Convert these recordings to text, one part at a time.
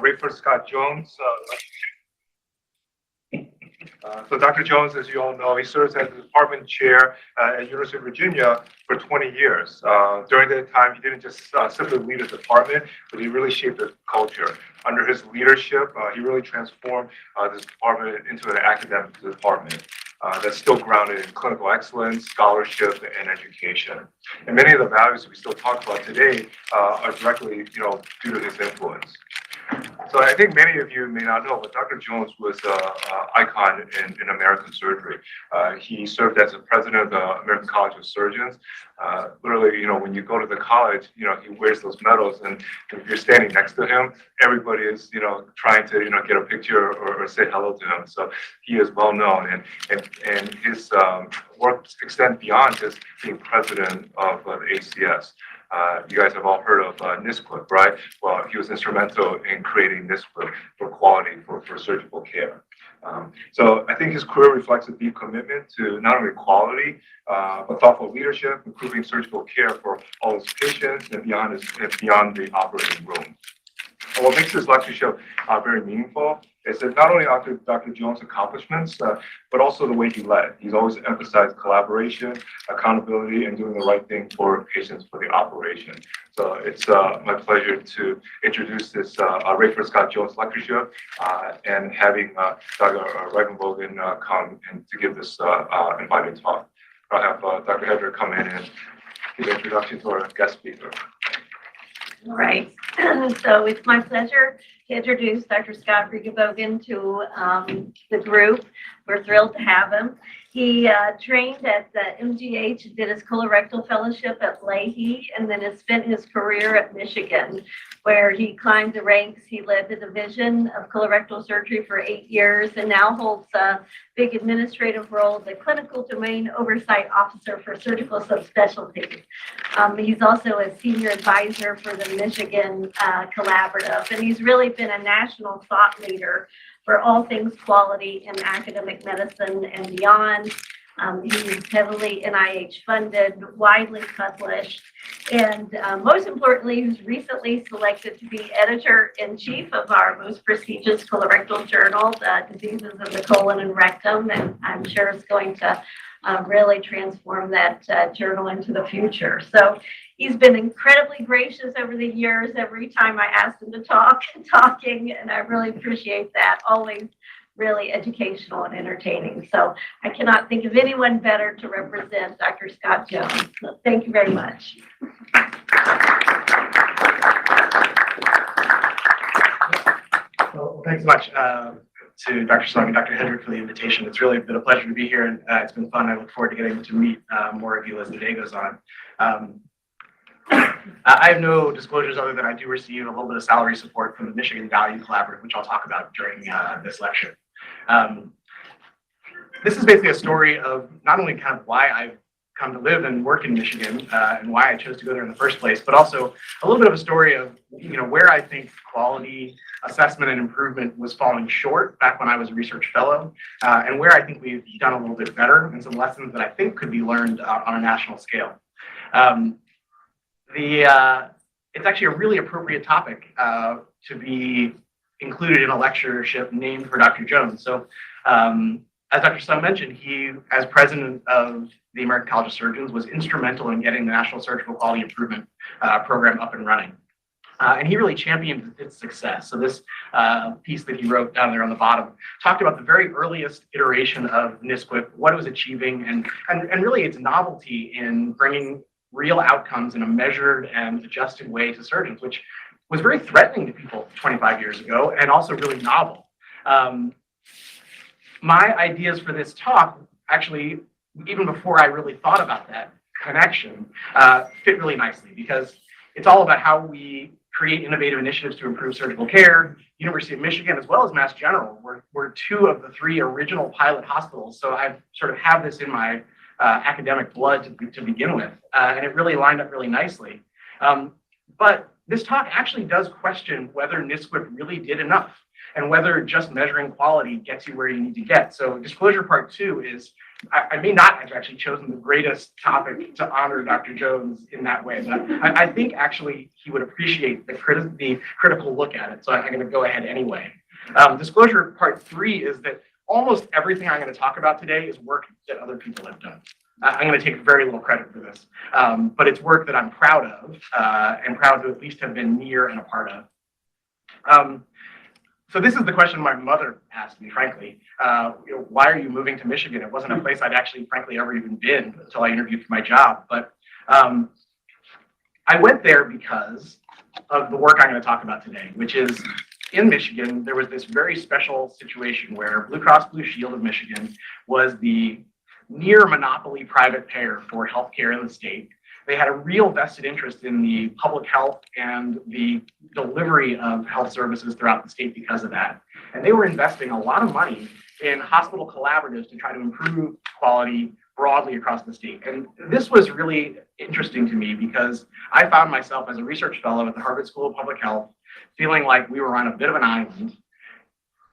Rayford Scott Jones. So Dr. Jones, as you all know, he serves as the department chair at University of Virginia for 20 years. During that time, he didn't just simply lead a department, but he really shaped the culture. Under his leadership, he really transformed this department into an academic department that's still grounded in clinical excellence, scholarship, and education. And many of the values we still talk about today are directly, due to his influence. So I think many of you may not know, but Dr. Jones was an icon in American surgery. He served as the president of the American College of Surgeons. Literally, when you go to the college, he wears those medals, and if you're standing next to him, everybody is, trying to, get a picture or say hello to him. So he is well known, and his work extends beyond just being president of the ACS. You guys have all heard of NISQIP, right? Well, he was instrumental in creating NISQIP for quality for surgical care. So I think his career reflects a deep commitment to not only quality, but thoughtful leadership, improving surgical care for all his patients and beyond the operating room. And what makes his lectureship very meaningful is that not only Dr. Jones' accomplishments, but also the way he led. He's always emphasized collaboration, accountability, and doing the right thing for patients for the operation. So it's my pleasure to introduce this Rayford Scott Jones lectureship and having Dr. Regenbogen come and to give this invited talk. I'll have Dr. Hedrick come in and give an introduction to our guest speaker. All right, so it's my pleasure to introduce Dr. Scott Regenbogen to the group. We're thrilled to have him. He trained at the MGH, did his colorectal fellowship at Leahy, and then has spent his career at Michigan, where he climbed the ranks. He led the division of colorectal surgery for 8 years and now holds a big administrative role as a clinical domain oversight officer for surgical subspecialties. He's also a senior advisor for the Michigan Collaborative, and he's really been a national thought leader for all things quality in academic medicine and beyond. He's heavily NIH funded, widely published, and most importantly, who's recently selected to be editor-in-chief of our most prestigious colorectal journal, Diseases of the Colon and Rectum, and I'm sure it's going to really transform that journal into the future. So he's been incredibly gracious over the years. Every time I asked him to talking, and I really appreciate that. Always really educational and entertaining. So I cannot think of anyone better to represent Dr. Scott Jones. So thank you very much. Well, thanks so much to Dr. Slung and Dr. Hedrick for the invitation. It's really been a pleasure to be here, and it's been fun. I look forward to getting to meet more of you as the day goes on. I have no disclosures other than I do receive a little bit of salary support from the Michigan Value Collaborative, which I'll talk about during this lecture. This is basically a story of not only kind of why I've come to live and work in Michigan and why I chose to go there in the first place, but also a little bit of a story of where I think quality assessment and improvement was falling short back when I was a research fellow, and where I think we've done a little bit better, and some lessons that I think could be learned on a national scale. It's actually a really appropriate topic to be included in a lectureship named for Dr. Jones. So as Dr. Sung mentioned, he, as president of the American College of Surgeons, was instrumental in getting the National Surgical Quality Improvement Program up and running. And he really championed its success. So this piece that he wrote down there on the bottom talked about the very earliest iteration of NISQIP, what it was achieving, and really its novelty in bringing real outcomes in a measured and adjusted way to surgeons, which was very threatening to people 25 years ago and also really novel. My ideas for this talk, actually, even before I really thought about that connection, fit really nicely, because it's all about how we create innovative initiatives to improve surgical care. University of Michigan, as well as Mass General, were two of the three original pilot hospitals. So I sort of have this in my academic blood to begin with, and it really lined up really nicely. But this talk actually does question whether NISQIP really did enough. and whether just measuring quality gets you where you need to get. So disclosure part 2 is, I may not have actually chosen the greatest topic to honor Dr. Jones in that way, but I think actually he would appreciate the critical look at it. So I'm going to go ahead anyway. Disclosure part 3 is that almost everything I'm going to talk about today is work that other people have done. I'm going to take very little credit for this, but it's work that I'm proud of and proud to at least have been near and a part of. So this is the question my mother asked me, frankly. Why are you moving to Michigan? It wasn't a place I'd actually, frankly, ever even been until I interviewed for my job. But I went there because of the work I'm going to talk about today, which is in Michigan, there was this very special situation where Blue Cross Blue Shield of Michigan was the near monopoly private payer for healthcare in the state. They had a real vested interest in the public health and the delivery of health services throughout the state because of that. And they were investing a lot of money in hospital collaboratives to try to improve quality broadly across the state. And this was really interesting to me because I found myself as a research fellow at the Harvard School of Public Health feeling like we were on a bit of an island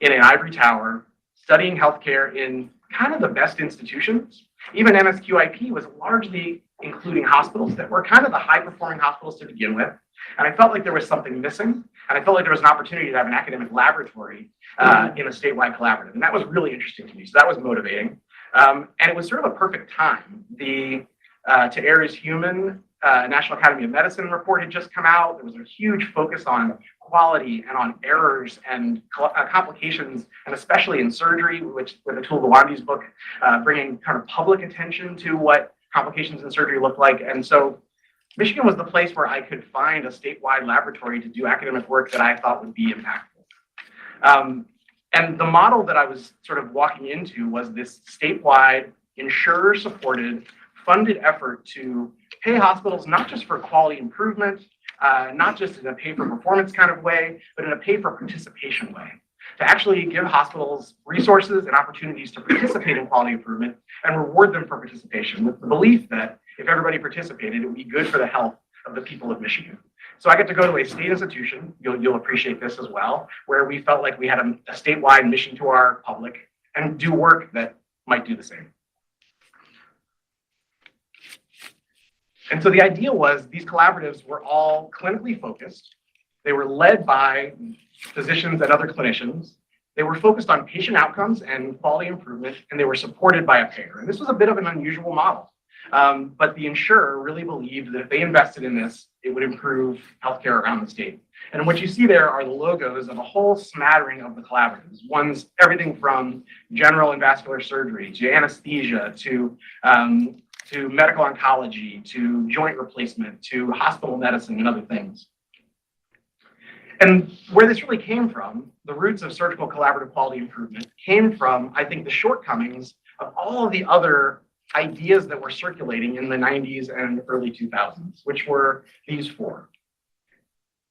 in an ivory tower studying healthcare in kind of the best institutions. Even MSQIP was largely including hospitals that were kind of the high-performing hospitals to begin with. And I felt like there was something missing. And I felt like there was an opportunity to have an academic laboratory in a statewide collaborative. And that was really interesting to me. So that was motivating. And it was sort of a perfect time. The To Err is Human National Academy of Medicine report had just come out. There was a huge focus on quality and on errors and complications, and especially in surgery, which with Atul Gawande's book, bringing kind of public attention to what complications in surgery look like. And so Michigan was the place where I could find a statewide laboratory to do academic work that I thought would be impactful. And the model that I was sort of walking into was this statewide, insurer-supported, funded effort to pay hospitals not just for quality improvement, not just in a pay-for-performance kind of way, but in a pay-for-participation way, to actually give hospitals resources and opportunities to participate in quality improvement and reward them for participation with the belief that if everybody participated, it would be good for the health of the people of Michigan. So I get to go to a state institution, you'll appreciate this as well, where we felt like we had a statewide mission to our public and do work that might do the same. And so the idea was these collaboratives were all clinically focused. They were led by physicians and other clinicians. They were focused on patient outcomes and quality improvement, and they were supported by a payer. And this was a bit of an unusual model. But the insurer really believed that if they invested in this, it would improve healthcare around the state. And what you see there are the logos of a whole smattering of the collaboratives. One's everything from general and vascular surgery to anesthesia to medical oncology, to joint replacement, to hospital medicine and other things. And where this really came from, the roots of surgical collaborative quality improvement came from, I think, the shortcomings of all of the other ideas that were circulating in the 90s and early 2000s, which were these four.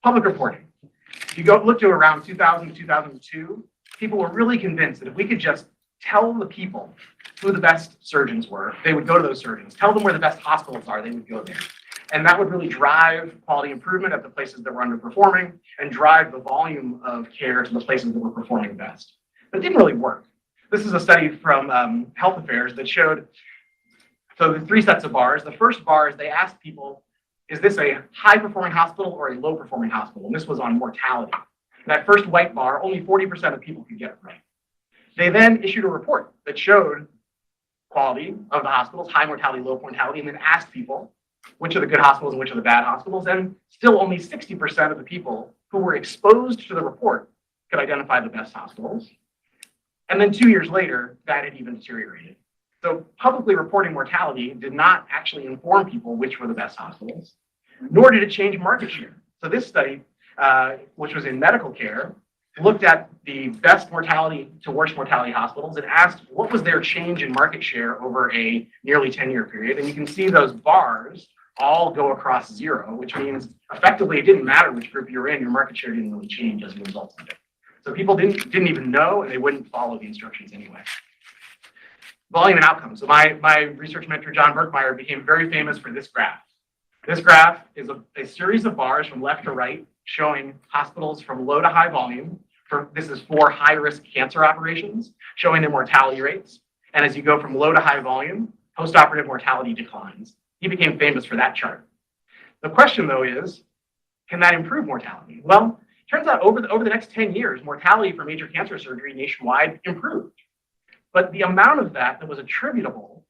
Public reporting. If you look to around 2000 to 2002, people were really convinced that if we could just tell the people who the best surgeons were, they would go to those surgeons. Tell them where the best hospitals are, they would go there. And that would really drive quality improvement at the places that were underperforming and drive the volume of care to the places that were performing best. But it didn't really work. This is a study from Health Affairs that showed, so the three sets of bars. The first bar is they asked people, is this a high-performing hospital or a low-performing hospital? And this was on mortality. That first white bar, only 40% of people could get it right. They then issued a report that showed quality of the hospitals, high mortality, low mortality, and then asked people which are the good hospitals and which are the bad hospitals. And still only 60% of the people who were exposed to the report could identify the best hospitals. And then 2 years later, that had even deteriorated. So publicly reporting mortality did not actually inform people which were the best hospitals, nor did it change market share. So this study, which was in medical care, looked at the best mortality to worst mortality hospitals and asked what was their change in market share over a nearly 10-year period. And you can see those bars all go across zero, which means effectively it didn't matter which group you're in, your market share didn't really change as a result of it. So people didn't even know, and they wouldn't follow the instructions anyway. Volume and outcomes. So my research mentor, John Berkmeyer, became very famous for this graph. This graph is a series of bars from left to right showing hospitals from low to high volume This is for high-risk cancer operations, showing their mortality rates. And as you go from low to high volume, postoperative mortality declines. He became famous for that chart. The question, though, is, can that improve mortality? Well, it turns out over the next 10 years, mortality for major cancer surgery nationwide improved. But the amount of that was attributable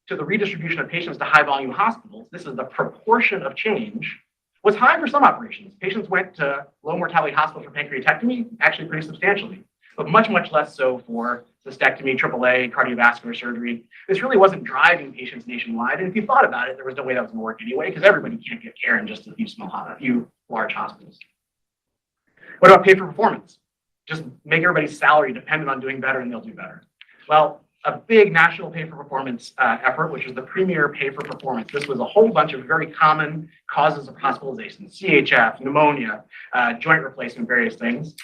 to the redistribution of patients to high-volume hospitals, this is the proportion of change, was high for some operations. Patients went to low-mortality hospitals for pancreatectomy, actually pretty substantially, but much, much less so for cystectomy, AAA, cardiovascular surgery. This really wasn't driving patients nationwide. And if you thought about it, there was no way that was going to work anyway, because everybody can't get care in just a few large hospitals. What about pay for performance? Just make everybody's salary dependent on doing better and they'll do better. Well, a big national pay for performance effort, which was the premier pay for performance. This was a whole bunch of very common causes of hospitalization, CHF, pneumonia, joint replacement, various things.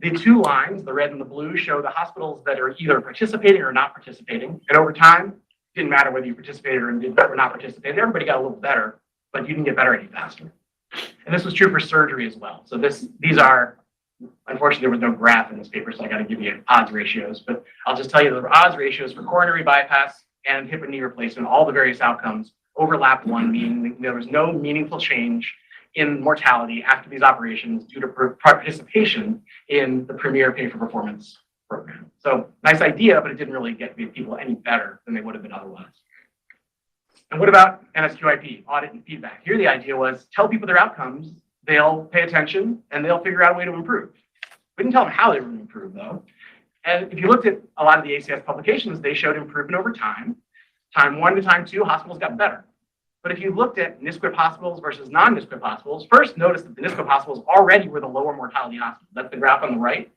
The two lines, the red and the blue, show the hospitals that are either participating or not participating. And over time, it didn't matter whether you participated or not participated. Everybody got a little better, but you didn't get better any faster. And this was true for surgery as well. So these are, unfortunately, there was no graph in this paper, so I got to give you odds ratios. But I'll just tell you the odds ratios for coronary bypass and hip and knee replacement, all the various outcomes overlap one, meaning there was no meaningful change in mortality after these operations due to participation in the premier pay for performance program. So nice idea, but it didn't really get people any better than they would have been otherwise. And what about NSQIP, audit and feedback? Here the idea was tell people their outcomes, they'll pay attention, and they'll figure out a way to improve. We didn't tell them how they were going to improve, though. And if you looked at a lot of the ACS publications, they showed improvement over time. Time 1 to time 2, hospitals got better. But if you looked at NSQIP hospitals versus non-NSQIP hospitals, first notice that the NSQIP hospitals already were the lower mortality hospitals. That's the graph on the right.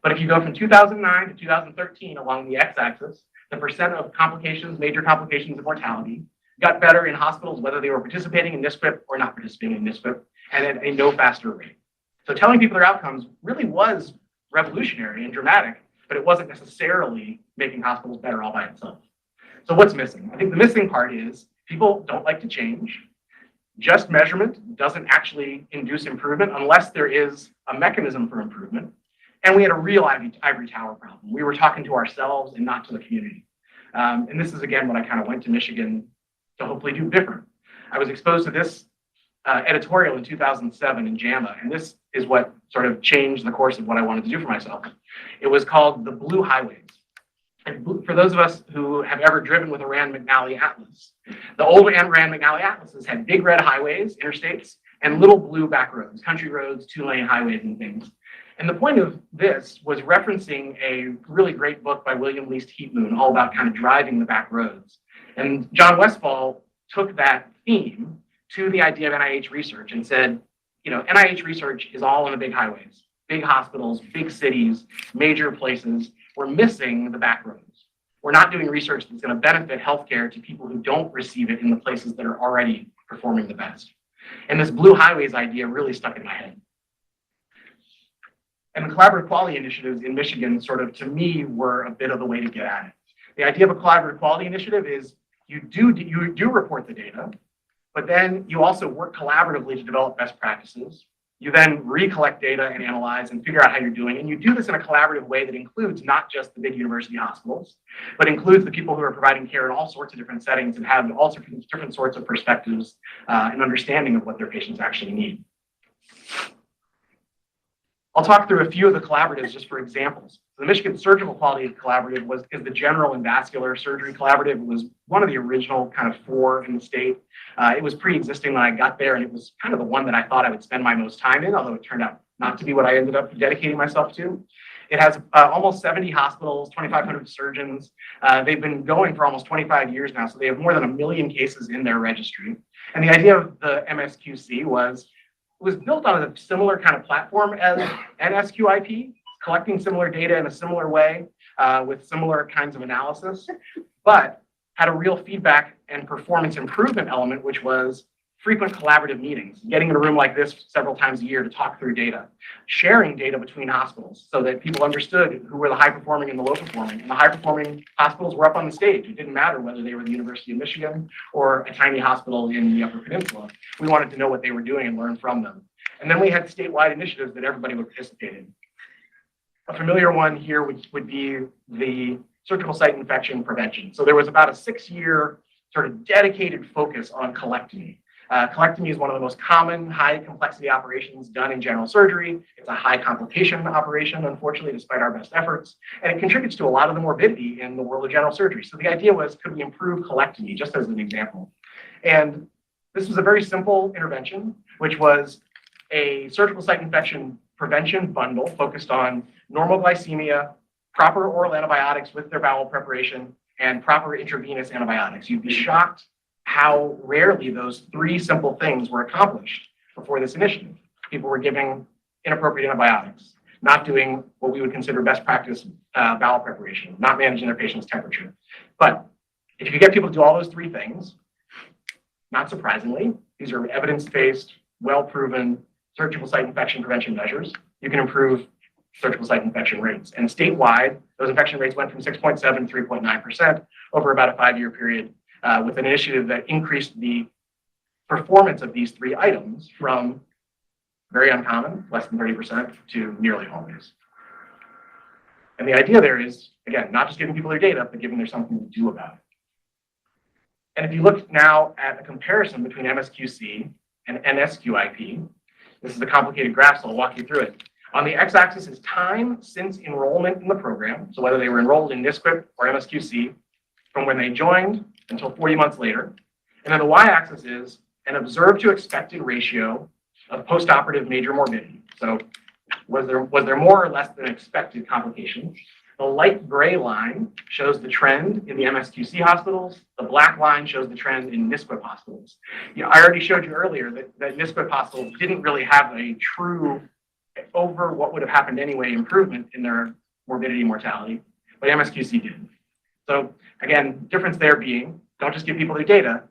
But if you go from 2009 to 2013 along the x-axis, the percent of complications, major complications of mortality, got better in hospitals whether they were participating in NSQIP or not participating in NSQIP, and at a no faster rate. So telling people their outcomes really was revolutionary and dramatic, but it wasn't necessarily making hospitals better all by itself. So what's missing? I think the missing part is people don't like to change. Just measurement doesn't actually induce improvement unless there is a mechanism for improvement. And we had a real ivory tower problem. We were talking to ourselves and not to the community. And this is, again, when I kind of went to Michigan to hopefully do different. I was exposed to this editorial in 2007 in JAMA, and this is what sort of changed the course of what I wanted to do for myself. It was called the Blue Highways. And for those of us who have ever driven with a Rand McNally Atlas, the old Rand McNally Atlases had big red highways, interstates, and little blue back roads, country roads, 2-lane highways and things. And the point of this was referencing a really great book by William Least Heatmoon, all about kind of driving the back roads. And John Westfall took that theme to the idea of NIH research and said, you know, NIH research is all on the big highways, big hospitals, big cities, major places. We're missing the back roads. We're not doing research that's going to benefit healthcare to people who don't receive it in the places that are already performing the best. And this Blue Highways idea really stuck in my head. And the collaborative quality initiatives in Michigan sort of, to me, were a bit of the way to get at it. The idea of a collaborative quality initiative is you do report the data, but then you also work collaboratively to develop best practices. You then recollect data and analyze and figure out how you're doing. And you do this in a collaborative way that includes not just the big university hospitals, but includes the people who are providing care in all sorts of different settings and have all sorts of different sorts of perspectives and understanding of what their patients actually need. I'll talk through a few of the collaboratives just for examples. The Michigan Surgical Quality Collaborative is the General and Vascular Surgery Collaborative. It was one of the original kind of 4 in the state. It was pre-existing when I got there, and it was kind of the one that I thought I would spend my most time in, although it turned out not to be what I ended up dedicating myself to. It has almost 70 hospitals, 2,500 surgeons. They've been going for almost 25 years now, so they have more than 1 million cases in their registry. And the idea of the MSQC was built on a similar kind of platform as NSQIP, collecting similar data in a similar way with similar kinds of analysis, but had a real feedback and performance improvement element, which was frequent collaborative meetings, getting in a room like this several times a year to talk through data, sharing data between hospitals so that people understood who were the high performing and the low performing. And the high performing hospitals were up on the stage. It didn't matter whether they were the University of Michigan or a tiny hospital in the Upper Peninsula. We wanted to know what they were doing and learn from them. And then we had statewide initiatives that everybody would participate in. A familiar one here would be the surgical site infection prevention. So there was about a 6-year sort of dedicated focus on colectomy. Colectomy is one of the most common high complexity operations done in general surgery. It's a high complication operation, unfortunately, despite our best efforts, and it contributes to a lot of the morbidity in the world of general surgery. So the idea was, could we improve colectomy, just as an example? And this was a very simple intervention, which was a surgical site infection prevention bundle focused on normal glycemia, proper oral antibiotics with their bowel preparation, and proper intravenous antibiotics. You'd be shocked how rarely those 3 simple things were accomplished before this initiative. People were giving inappropriate antibiotics, not doing what we would consider best practice bowel preparation, not managing their patient's temperature. But if you get people to do all those 3 things, not surprisingly, these are evidence-based, well-proven surgical site infection prevention measures. You can improve surgical site infection rates. And statewide, those infection rates went from 6.7 to 3.9% over about a 5-year period, with an initiative that increased the performance of these 3 items from very uncommon, less than 30%, to nearly always. And the idea there is, again, not just giving people their data, but giving them something to do about it. And if you look now at a comparison between MSQC and NSQIP, this is a complicated graph, so I'll walk you through it. On the x-axis is time since enrollment in the program, so whether they were enrolled in NSQIP or MSQC, from when they joined until 40 months later. And then the y-axis is an observed to expected ratio of postoperative major morbidity. So was there more or less than expected complications? The light gray line shows the trend in the MSQC hospitals. The black line shows the trend in NSQIP hospitals. I already showed you earlier that NSQIP hospitals didn't really have a true over what would have happened anyway improvement in their morbidity mortality, but MSQC did. So again, difference there being, don't just give people their data,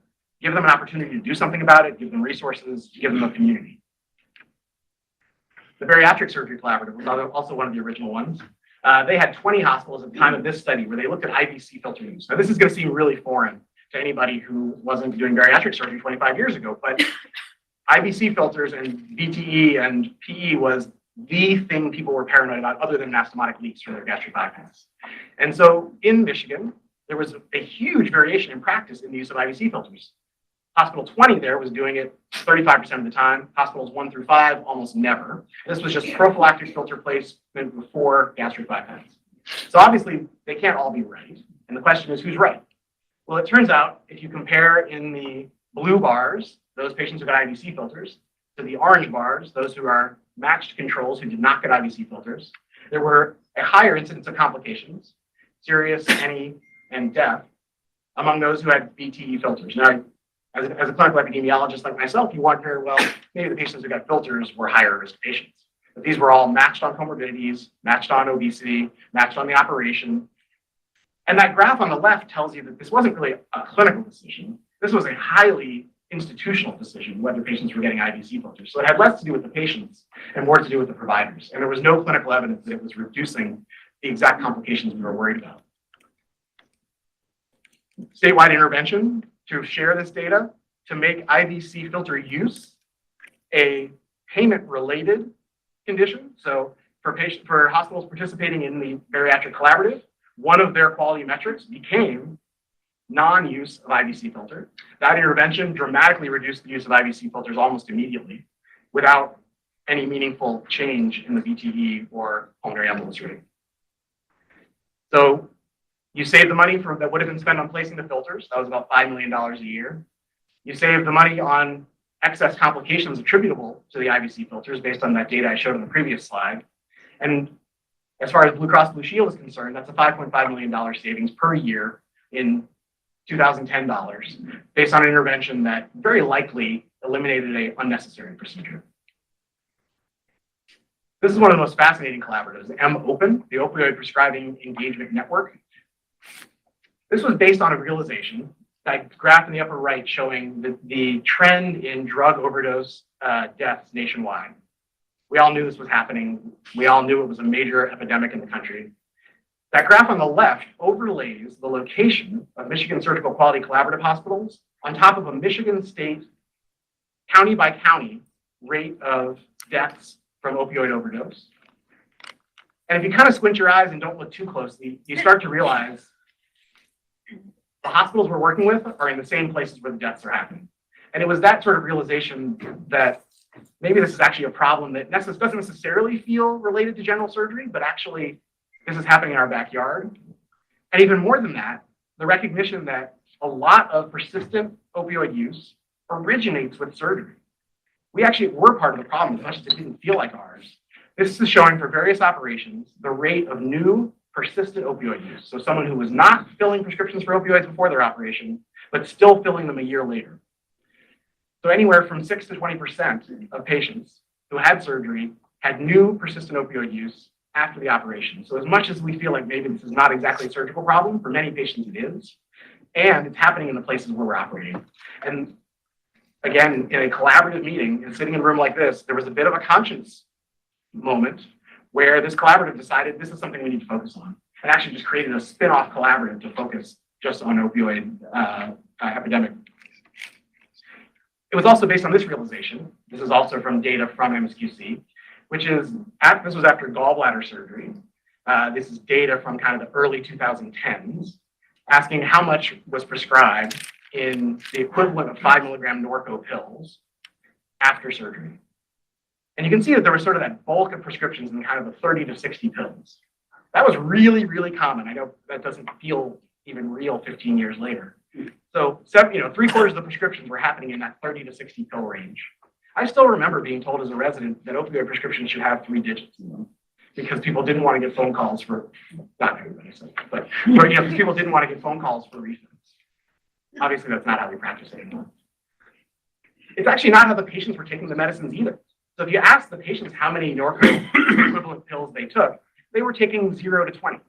give them an opportunity to do something about it, give them resources, give them a community. The Bariatric Surgery Collaborative was also one of the original ones. They had 20 hospitals at the time of this study where they looked at IVC filter use. Now, this is going to seem really foreign to anybody who wasn't doing bariatric surgery 25 years ago, but IVC filters and VTE and PE was the thing people were paranoid about other than anastomotic leaks from their gastric bypass. And so in Michigan, there was a huge variation in practice in the use of IVC filters. Hospital 20 there was doing it 35% of the time. Hospitals 1 through 5, almost never. This was just prophylactic filter placement before gastric bypass. So obviously, they can't all be right. And the question is, who's right? Well, it turns out, if you compare in the blue bars, those patients who got IVC filters, to the orange bars, those who are matched controls who did not get IVC filters, there were a higher incidence of complications, serious, any, and death, among those who had VTE filters. Now, as a clinical epidemiologist like myself, you wonder, well, maybe the patients who got filters were higher risk patients. But these were all matched on comorbidities, matched on obesity, matched on the operation. And that graph on the left tells you that this wasn't really a clinical decision. This was a highly institutional decision, whether patients were getting IVC filters. So it had less to do with the patients and more to do with the providers. And there was no clinical evidence that it was reducing the exact complications we were worried about. Statewide intervention to share this data to make IVC filter use a payment-related condition. So for hospitals participating in the bariatric collaborative, one of their quality metrics became non-use of IVC filter. That intervention dramatically reduced the use of IVC filters almost immediately without any meaningful change in the VTE or pulmonary embolus rate. So you save the money that would have been spent on placing the filters. That was about $5 million a year. You save the money on excess complications attributable to the IVC filters based on that data I showed on the previous slide. And as far as Blue Cross Blue Shield is concerned, that's a $5.5 million savings per year in 2010 dollars, based on an intervention that very likely eliminated an unnecessary procedure. This is one of the most fascinating collaboratives, M-Open, the Opioid Prescribing Engagement Network. This was based on a realization, that graph in the upper right showing the trend in drug overdose deaths nationwide. We all knew this was happening. We all knew it was a major epidemic in the country. That graph on the left overlays the location of Michigan Surgical Quality Collaborative hospitals on top of a Michigan state county by county rate of deaths from opioid overdose. And if you kind of squint your eyes and don't look too closely, you start to realize the hospitals we're working with are in the same places where the deaths are happening. And it was that sort of realization that maybe this is actually a problem that doesn't necessarily feel related to general surgery, but actually this is happening in our backyard. And even more than that, the recognition that a lot of persistent opioid use originates with surgery. We actually were part of the problem as much as it didn't feel like ours. This is showing for various operations the rate of new persistent opioid use. So someone who was not filling prescriptions for opioids before their operation, but still filling them a year later. So anywhere from 6 to 20% of patients who had surgery had new persistent opioid use after the operation. So as much as we feel like maybe this is not exactly a surgical problem, for many patients it is. And it's happening in the places where we're operating. And again, in a collaborative meeting and sitting in a room like this, there was a bit of a conscience moment where this collaborative decided this is something we need to focus on, and actually just created a spin-off collaborative to focus just on opioid epidemic. It was also based on this realization. This is also from data from MSQC, which is, this was after gallbladder surgery. This is data from kind of the early 2010s, asking how much was prescribed in the equivalent of 5 milligram Norco pills after surgery. And you can see that there was sort of that bulk of prescriptions in kind of the 30 to 60 pills. That was really, really common. I know that doesn't feel even real 15 years later. So, 3/4 of the prescriptions were happening in that 30 to 60 pill range. I still remember being told as a resident that opioid prescriptions should have 3 digits in them because people didn't want to get phone calls for, not everybody, but people didn't want to get phone calls for refills. Obviously, that's not how we practice anymore. It's actually not how the patients were taking the medicines either. So if you ask the patients how many Norco equivalent pills they took, they were taking 0 to 20.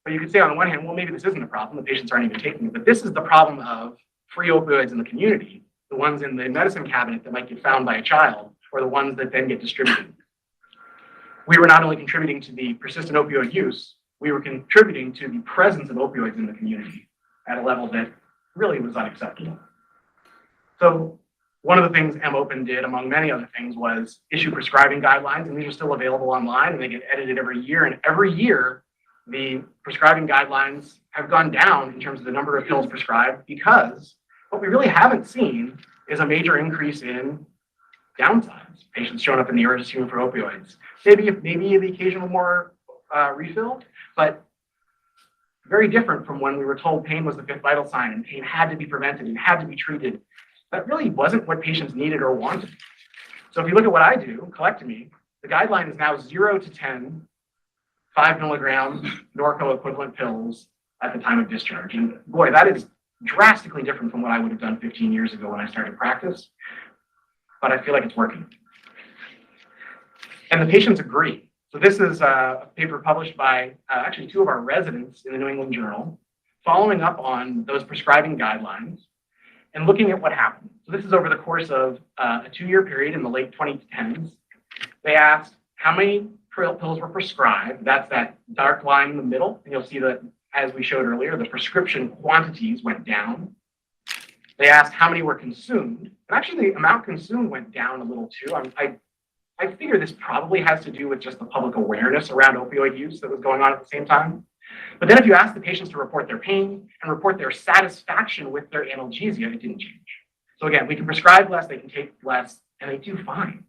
But you could say on the one hand, well, maybe this isn't a problem. The patients aren't even taking it. But this is the problem of free opioids in the community, the ones in the medicine cabinet that might get found by a child, or the ones that then get distributed. We were not only contributing to the persistent opioid use, we were contributing to the presence of opioids in the community at a level that really was unacceptable. So one of the things MOPN did, among many other things, was issue prescribing guidelines, and these are still available online, and they get edited every year. And every year, the prescribing guidelines have gone down in terms of the number of pills prescribed, because what we really haven't seen is a major increase in downsides. Patients showing up in the emergency room for opioids. Maybe the occasional more refill, but very different from when we were told pain was the 5th vital sign and pain had to be prevented and had to be treated. That really wasn't what patients needed or wanted. So if you look at what I do, colectomy, the guideline is now 0 to 10, 5 milligram Norco equivalent pills at the time of discharge. And boy, that is drastically different from what I would have done 15 years ago when I started practice, but I feel like it's working. And the patients agree. So this is a paper published by actually 2 of our residents in the New England Journal, following up on those prescribing guidelines and looking at what happened. So this is over the course of a 2-year period in the late 2010s. They asked how many pills were prescribed. That's that dark line in the middle. And you'll see that, as we showed earlier, the prescription quantities went down. They asked how many were consumed. And actually, the amount consumed went down a little too. I figure this probably has to do with just the public awareness around opioid use that was going on at the same time. But then if you ask the patients to report their pain and report their satisfaction with their analgesia, it didn't change. So again, we can prescribe less, they can take less, and they do fine.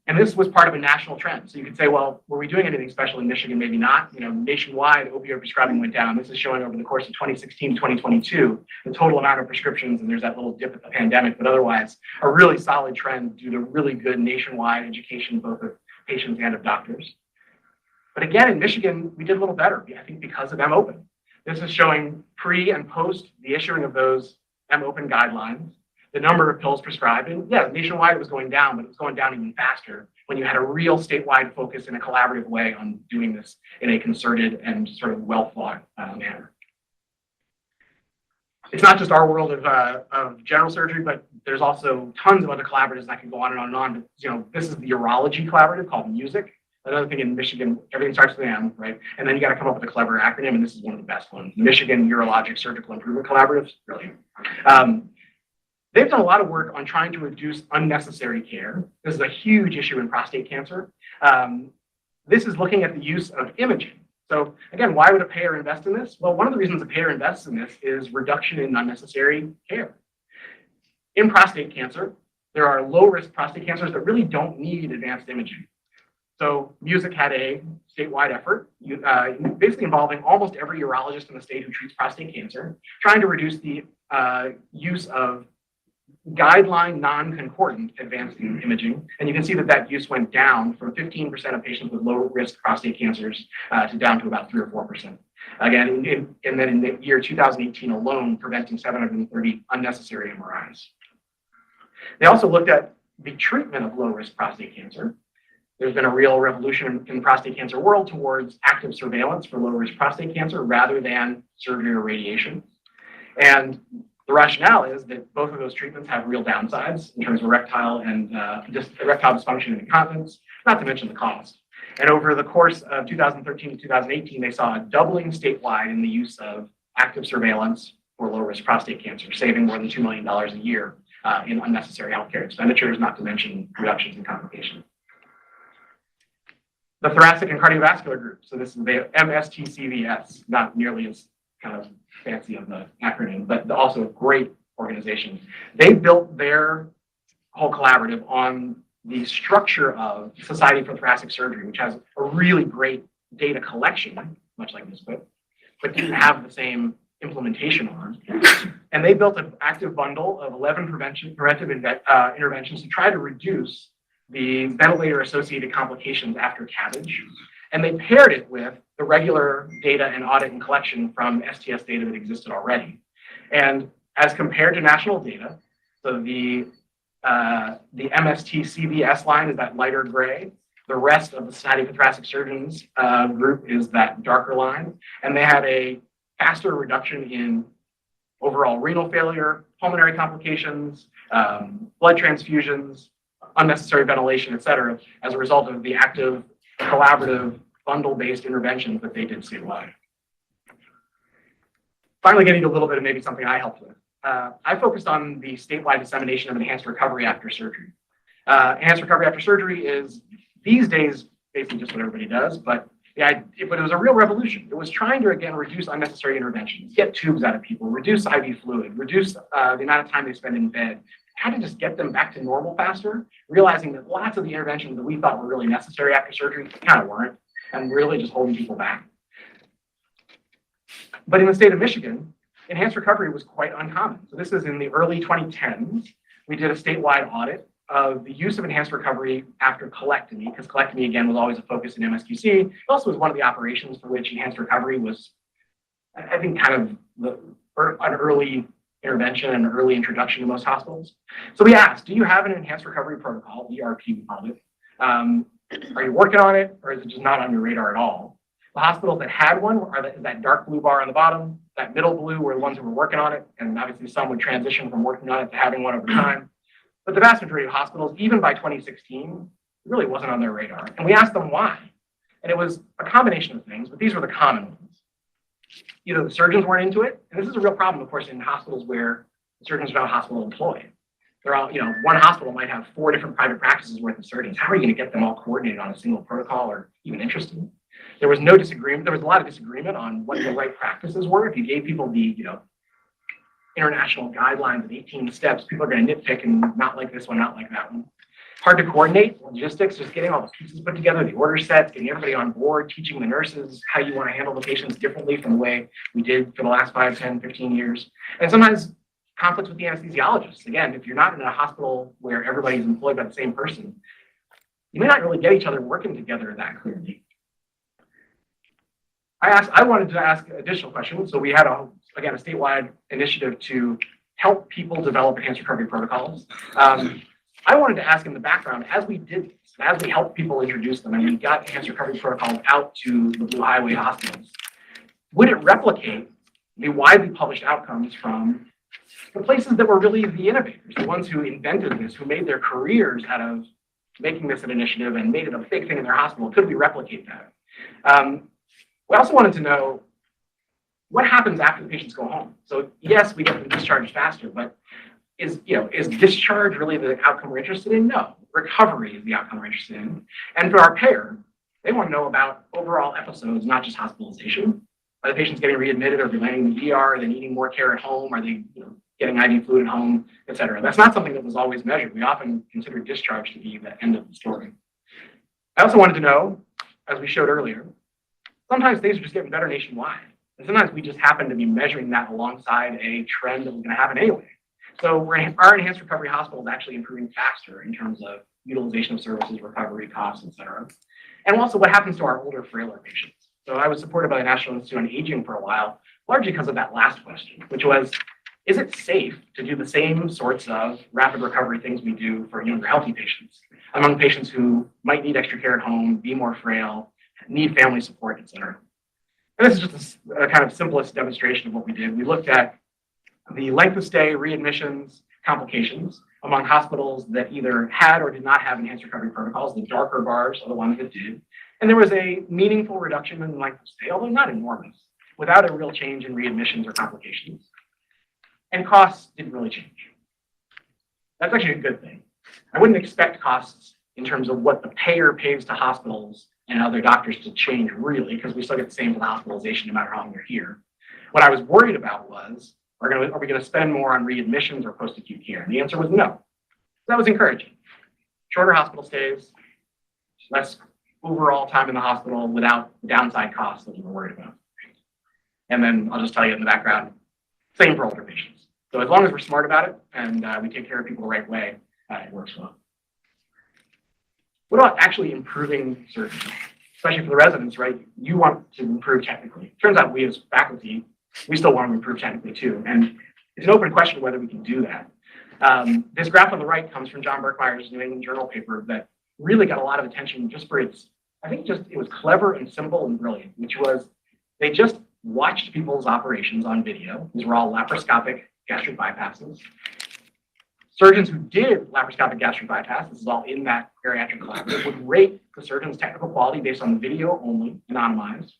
And this was part of a national trend. So you could say, well, were we doing anything special in Michigan? Maybe not. Nationwide, opioid prescribing went down. This is showing over the course of 2016 to 2022, the total amount of prescriptions, and there's that little dip at the pandemic, but otherwise a really solid trend due to really good nationwide education, both of patients and of doctors. But again, in Michigan, we did a little better, I think because of MOPN. This is showing pre and post the issuing of those MOPN guidelines, the number of pills prescribed. And yeah, nationwide it was going down, but it was going down even faster when you had a real statewide focus in a collaborative way on doing this in a concerted and sort of well-thought manner. It's not just our world of general surgery, but there's also tons of other collaboratives that can go on and on and on. But, this is the urology collaborative called MUSIC. Another thing in Michigan, everything starts with M, right? And then you got to come up with a clever acronym, and this is one of the best ones. The Michigan Urologic Surgical Improvement Collaborative, brilliant. They've done a lot of work on trying to reduce unnecessary care. This is a huge issue in prostate cancer. This is looking at the use of imaging. So again, why would a payer invest in this? Well, one of the reasons a payer invests in this is reduction in unnecessary care. In prostate cancer, there are low-risk prostate cancers that really don't need advanced imaging. So Music had a statewide effort, basically involving almost every urologist in the state who treats prostate cancer, trying to reduce the use of guideline non-concordant advanced imaging. And you can see that that use went down from 15% of patients with low-risk prostate cancers to down to about 3 or 4%. Again, and then in the year 2018 alone, preventing 730 unnecessary MRIs. They also looked at the treatment of low-risk prostate cancer. There's been a real revolution in the prostate cancer world towards active surveillance for low-risk prostate cancer rather than surgery or radiation. And the rationale is that both of those treatments have real downsides in terms of erectile and erectile dysfunction and incontinence, not to mention the cost. And over the course of 2013 to 2018, they saw a doubling statewide in the use of active surveillance for low-risk prostate cancer, saving more than $2 million a year in unnecessary healthcare expenditures, not to mention reductions in complications. The thoracic and cardiovascular group. So this is the MSTCVS, not nearly as kind of fancy of the acronym, but also a great organization. They built their whole collaborative on the structure of Society for Thoracic Surgery, which has a really great data collection, much like this book, but didn't have the same implementation on. And they built an active bundle of 11 preventive interventions to try to reduce the ventilator-associated complications after CABG. And they paired it with the regular data and audit and collection from STS data that existed already. And as compared to national data, so the MST CVS line is that lighter gray. The rest of the Society for Thoracic Surgeons group is that darker line. And they had a faster reduction in overall renal failure, pulmonary complications, blood transfusions, unnecessary ventilation, et cetera, as a result of the active, collaborative, bundle-based interventions that they did statewide. Finally, getting to a little bit of maybe something I helped with. I focused on the statewide dissemination of enhanced recovery after surgery. Enhanced recovery after surgery is, these days, basically just what everybody does, but it was a real revolution. It was trying to, again, reduce unnecessary interventions, get tubes out of people, reduce IV fluid, reduce the amount of time they spend in bed, how to just get them back to normal faster, realizing that lots of the interventions that we thought were really necessary after surgery kind of weren't, and really just holding people back. But in the state of Michigan, enhanced recovery was quite uncommon. So this is in the early 2010s. We did a statewide audit of the use of enhanced recovery after colectomy, because colectomy, again, was always a focus in MSQC. It also was one of the operations for which enhanced recovery was, I think, kind of an early intervention and early introduction to most hospitals. So we asked, do you have an enhanced recovery protocol, ERP we called it? Are you working on it, or is it just not on your radar at all? The hospitals that had one are that dark blue bar on the bottom, that middle blue were the ones who were working on it, and obviously some would transition from working on it to having one over time. But the vast majority of hospitals, even by 2016, really wasn't on their radar. And we asked them why. And it was a combination of things, but these were the common ones. Either the surgeons weren't into it, and this is a real problem, of course, in hospitals where the surgeons are not hospital employed. They're all, one hospital might have 4 different private practices worth of surgeons. How are you going to get them all coordinated on a single protocol or even interested? There was no disagreement. There was a lot of disagreement on what the right practices were. If you gave people the, international guidelines of 18 steps, people are going to nitpick and not like this one, not like that one. Hard to coordinate logistics, just getting all the pieces put together, the order sets, getting everybody on board, teaching the nurses how you want to handle the patients differently from the way we did for the last 5, 10, 15 years. And sometimes conflicts with the anesthesiologists. Again, if you're not in a hospital where everybody's employed by the same person, you may not really get each other working together that clearly. I wanted to ask additional questions. So we had, a statewide initiative to help people develop enhanced recovery protocols. I wanted to ask in the background, as we did this, as we helped people introduce them and we got enhanced recovery protocols out to the Blue Highway hospitals, would it replicate the widely published outcomes from the places that were really the innovators, the ones who invented this, who made their careers out of making this an initiative and made it a big thing in their hospital? Could we replicate that? We also wanted to know what happens after the patients go home. So yes, we get them discharged faster, but is discharge really the outcome we're interested in? No, recovery is the outcome we're interested in. And for our payer, they want to know about overall episodes, not just hospitalization. Are the patients getting readmitted? Are they landing in the ER? Are they needing more care at home? Are they getting IV fluid at home, et cetera? That's not something that was always measured. We often consider discharge to be the end of the story. I also wanted to know, as we showed earlier, sometimes things are just getting better nationwide. And sometimes we just happen to be measuring that alongside a trend that was going to happen anyway. So our enhanced recovery hospital is actually improving faster in terms of utilization of services, recovery costs, et cetera. And also what happens to our older, frailer patients. So I was supported by the National Institute on Aging for a while, largely because of that last question, which was, is it safe to do the same sorts of rapid recovery things we do for younger, healthy patients among patients who might need extra care at home, be more frail, need family support, et cetera? And this is just a kind of simplest demonstration of what we did. We looked at the length of stay, readmissions, complications among hospitals that either had or did not have enhanced recovery protocols. The darker bars are the ones that did. And there was a meaningful reduction in length of stay, although not enormous, without a real change in readmissions or complications. And costs didn't really change. That's actually a good thing. I wouldn't expect costs in terms of what the payer pays to hospitals and other doctors to change really, because we still get the same for the hospitalization no matter how long you're here. What I was worried about was, are we going to spend more on readmissions or post-acute care? And the answer was no. That was encouraging. Shorter hospital stays, less overall time in the hospital without downside costs that we were worried about. And then I'll just tell you in the background, same for older patients. So as long as we're smart about it and we take care of people the right way, it works well. What about actually improving surgery? Especially for the residents, right? You want to improve technically. Turns out we as faculty, we still want to improve technically too. And it's an open question whether we can do that. This graph on the right comes from John Berkmeyer's New England Journal paper that really got a lot of attention just for its, it was clever and simple and brilliant, which was they just watched people's operations on video. These were all laparoscopic gastric bypasses. Surgeons who did laparoscopic gastric bypass, this is all in that bariatric collaborative, would rate the surgeon's technical quality based on the video only, anonymized.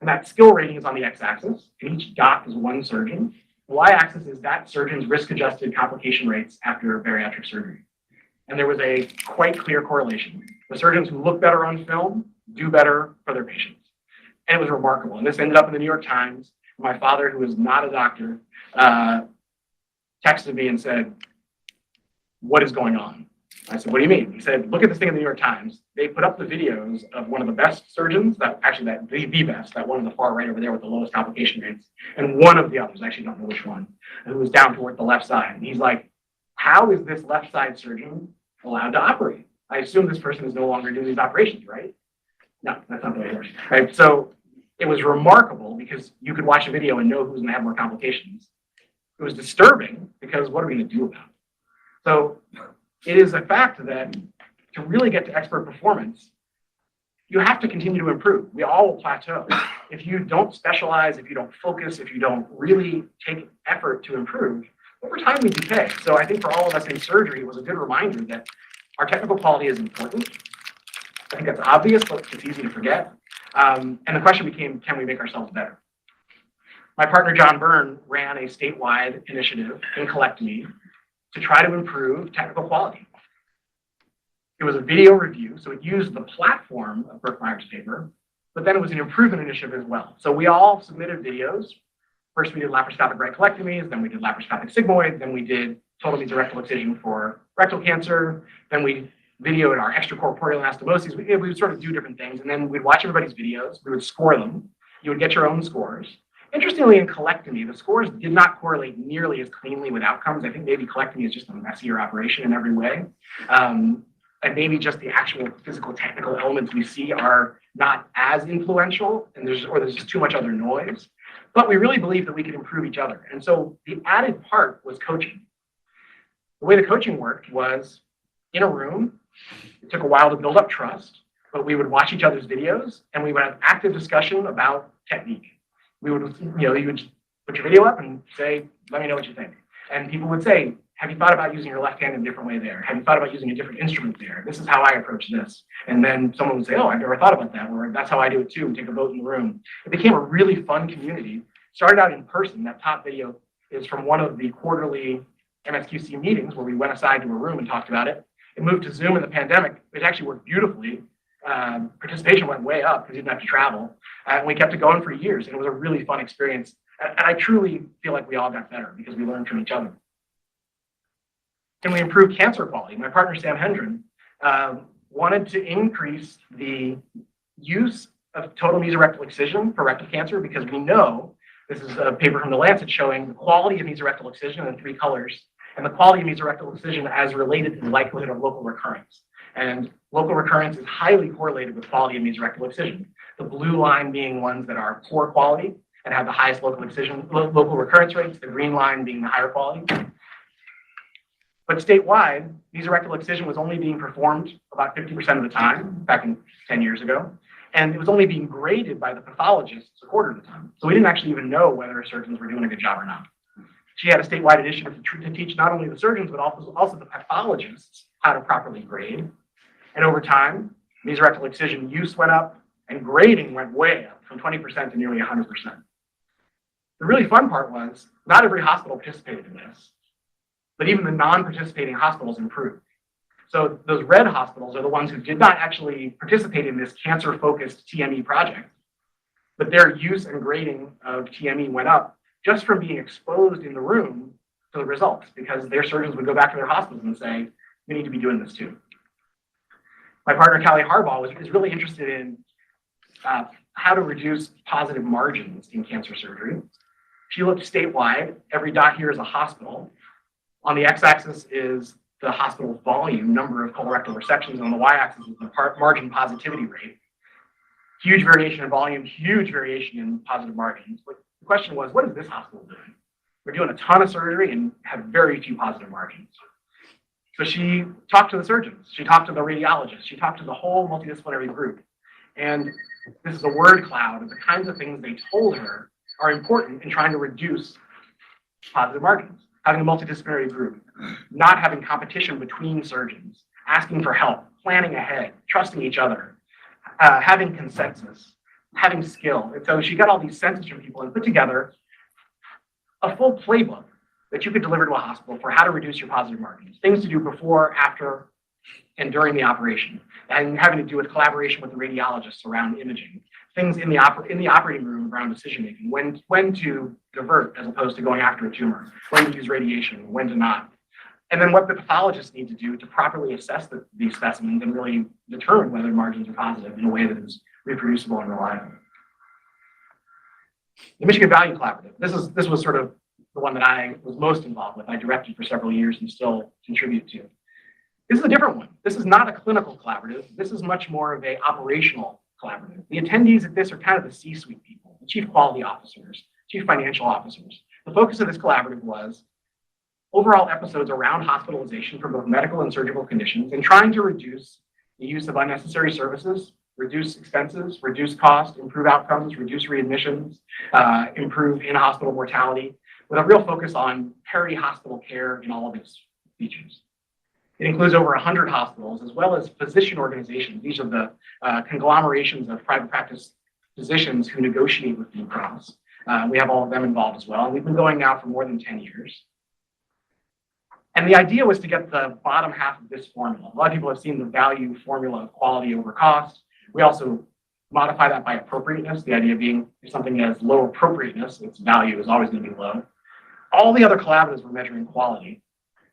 And that skill rating is on the x-axis, and each dot is one surgeon. The y-axis is that surgeon's risk-adjusted complication rates after bariatric surgery. And there was a quite clear correlation. The surgeons who look better on film do better for their patients. And it was remarkable. And this ended up in the New York Times. My father, who is not a doctor, texted me and said, "What is going on?" I said, "What do you mean?" He said, "Look at this thing in the New York Times. They put up the videos of one of the best surgeons, the best, that one on the far right over there with the lowest complication rates, and one of the others, I actually don't know which one, who was down toward the left side." And he's like, "How is this left side surgeon allowed to operate? I assume this person is no longer doing these operations, right?" No, that's not the way it works. Right? So it was remarkable because you could watch a video and know who's going to have more complications. It was disturbing because what are we going to do about it? So it is a fact that to really get to expert performance, you have to continue to improve. We all will plateau. If you don't specialize, if you don't focus, if you don't really take effort to improve, over time we decay. So I think for all of us in surgery, it was a good reminder that our technical quality is important. I think that's obvious, but it's easy to forget. And the question became, can we make ourselves better? My partner, John Byrne, ran a statewide initiative in colectomy to try to improve technical quality. It was a video review, so it used the platform of Berkmeyer's paper, but then it was an improvement initiative as well. So we all submitted videos. First, we did laparoscopic right colectomies, then we did laparoscopic sigmoid, then we did total mesorectal excision for rectal cancer, then we videoed our extracorporeal anastomoses. We would sort of do different things, and then we'd watch everybody's videos. We would score them. You would get your own scores. Interestingly, in colectomy, the scores did not correlate nearly as cleanly with outcomes. I think maybe colectomy is just a messier operation in every way. And maybe just the actual physical technical elements we see are not as influential, and there's just too much other noise. But we really believe that we could improve each other. And so the added part was coaching. The way the coaching worked was in a room. It took a while to build up trust, but we would watch each other's videos and we would have active discussion about technique. You would put your video up and say, "Let me know what you think." And people would say, "Have you thought about using your left hand in a different way there? Have you thought about using a different instrument there? This is how I approach this." And then someone would say, "Oh, I've never thought about that," or "That's how I do it too." We take a vote in the room. It became a really fun community. Started out in person. That top video is from one of the quarterly MSQC meetings where we went aside to a room and talked about it. It moved to Zoom in the pandemic, which actually worked beautifully. Participation went way up because we didn't have to travel. And we kept it going for years. And it was a really fun experience. And I truly feel like we all got better because we learned from each other. And we improved cancer quality. My partner, Sam Hendren, wanted to increase the use of total mesorectal excision for rectal cancer because we know, this is a paper from the Lancet showing the quality of mesorectal excision in 3 colors and the quality of mesorectal excision as related to the likelihood of local recurrence. And local recurrence is highly correlated with quality of mesorectal excision. The blue line being ones that are poor quality and have the highest local recurrence rates, the green line being the higher quality. But statewide, mesorectal excision was only being performed about 50% of the time, back in 10 years ago. And it was only being graded by the pathologists a quarter of the time. So we didn't actually even know whether surgeons were doing a good job or not. She had a statewide initiative to teach not only the surgeons, but also the pathologists how to properly grade. And over time, mesorectal excision use went up and grading went way up from 20% to nearly 100%. The really fun part was not every hospital participated in this, but even the non-participating hospitals improved. So those red hospitals are the ones who did not actually participate in this cancer-focused TME project, but their use and grading of TME went up just from being exposed in the room to the results, because their surgeons would go back to their hospitals and say, we need to be doing this too. My partner, Callie Harbaugh, is really interested in how to reduce positive margins in cancer surgery. She looked statewide. Every dot here is a hospital. On the x-axis is the hospital volume, number of colorectal resections. On the y-axis is the margin positivity rate. Huge variation in volume, huge variation in positive margins. But the question was, what is this hospital doing? We're doing a ton of surgery and have very few positive margins. So she talked to the surgeons. She talked to the radiologists. She talked to the whole multidisciplinary group. And this is a word cloud of the kinds of things they told her are important in trying to reduce positive margins. Having a multidisciplinary group, not having competition between surgeons, asking for help, planning ahead, trusting each other, having consensus, having skill. And so she got all these senses from people and put together a full playbook that you could deliver to a hospital for how to reduce your positive margins, things to do before, after, and during the operation, and having to do with collaboration with the radiologists around imaging, things in the operating room around decision making, when to divert as opposed to going after a tumor, when to use radiation, when to not, and then what the pathologists need to do to properly assess these specimens and really determine whether margins are positive in a way that is reproducible and reliable. The Michigan Value Collaborative. This was sort of the one that I was most involved with. I directed for several years and still contribute to. This is a different one. This is not a clinical collaborative. This is much more of an operational collaborative. The attendees at this are kind of the C-suite people, the chief quality officers, chief financial officers. The focus of this collaborative was overall episodes around hospitalization for both medical and surgical conditions and trying to reduce the use of unnecessary services, reduce expenses, reduce cost, improve outcomes, reduce readmissions, improve in-hospital mortality, with a real focus on peri-hospital care in all of its features. It includes over 100 hospitals, as well as physician organizations. These are the conglomerations of private practice physicians who negotiate with Blue Cross. We have all of them involved as well. And we've been going now for more than 10 years. And the idea was to get the bottom half of this formula. A lot of people have seen the value formula of quality over cost. We also modify that by appropriateness, the idea being if something has low appropriateness, its value is always going to be low. All the other collaboratives were measuring quality.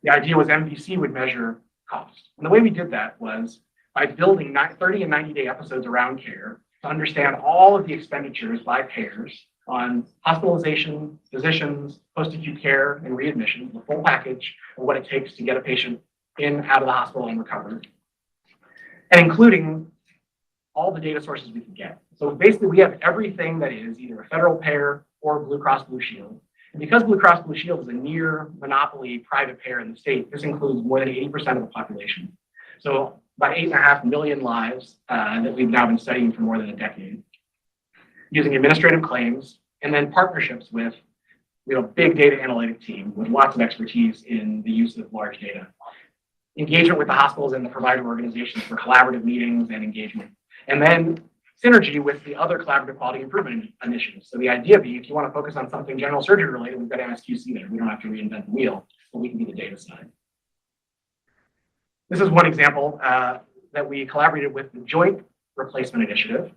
The idea was MVC would measure cost. And the way we did that was by building 30 and 90-day episodes around care to understand all of the expenditures by payers on hospitalization, physicians, post-acute care, and readmission, the full package of what it takes to get a patient in, out of the hospital, and recovered, and including all the data sources we can get. So basically, we have everything that is either a federal payer or Blue Cross Blue Shield. And because Blue Cross Blue Shield is a near monopoly private payer in the state, this includes more than 80% of the population. So about 8.5 million lives that we've now been studying for more than a decade, using administrative claims and then partnerships with big data analytic team with lots of expertise in the use of large data. Engagement with the hospitals and the provider organizations for collaborative meetings and engagement. And then synergy with the other collaborative quality improvement initiatives. So the idea being, if you want to focus on something general surgery related, we've got MSQC there. We don't have to reinvent the wheel, but we can be the data side. This is one example that we collaborated with the Joint Replacement Initiative.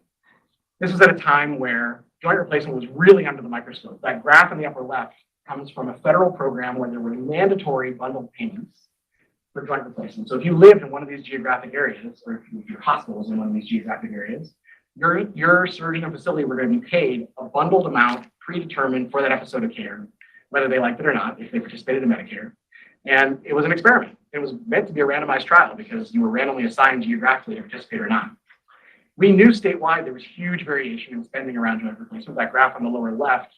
This was at a time where joint replacement was really under the microscope. That graph in the upper left comes from a federal program where there were mandatory bundled payments for joint replacement. So if you lived in one of these geographic areas, or if your hospital was in one of these geographic areas, your surgeon and facility were going to be paid a bundled amount predetermined for that episode of care, whether they liked it or not, if they participated in Medicare. And it was an experiment. It was meant to be a randomized trial because you were randomly assigned geographically to participate or not. We knew statewide there was huge variation in spending around joint replacement. That graph on the lower left,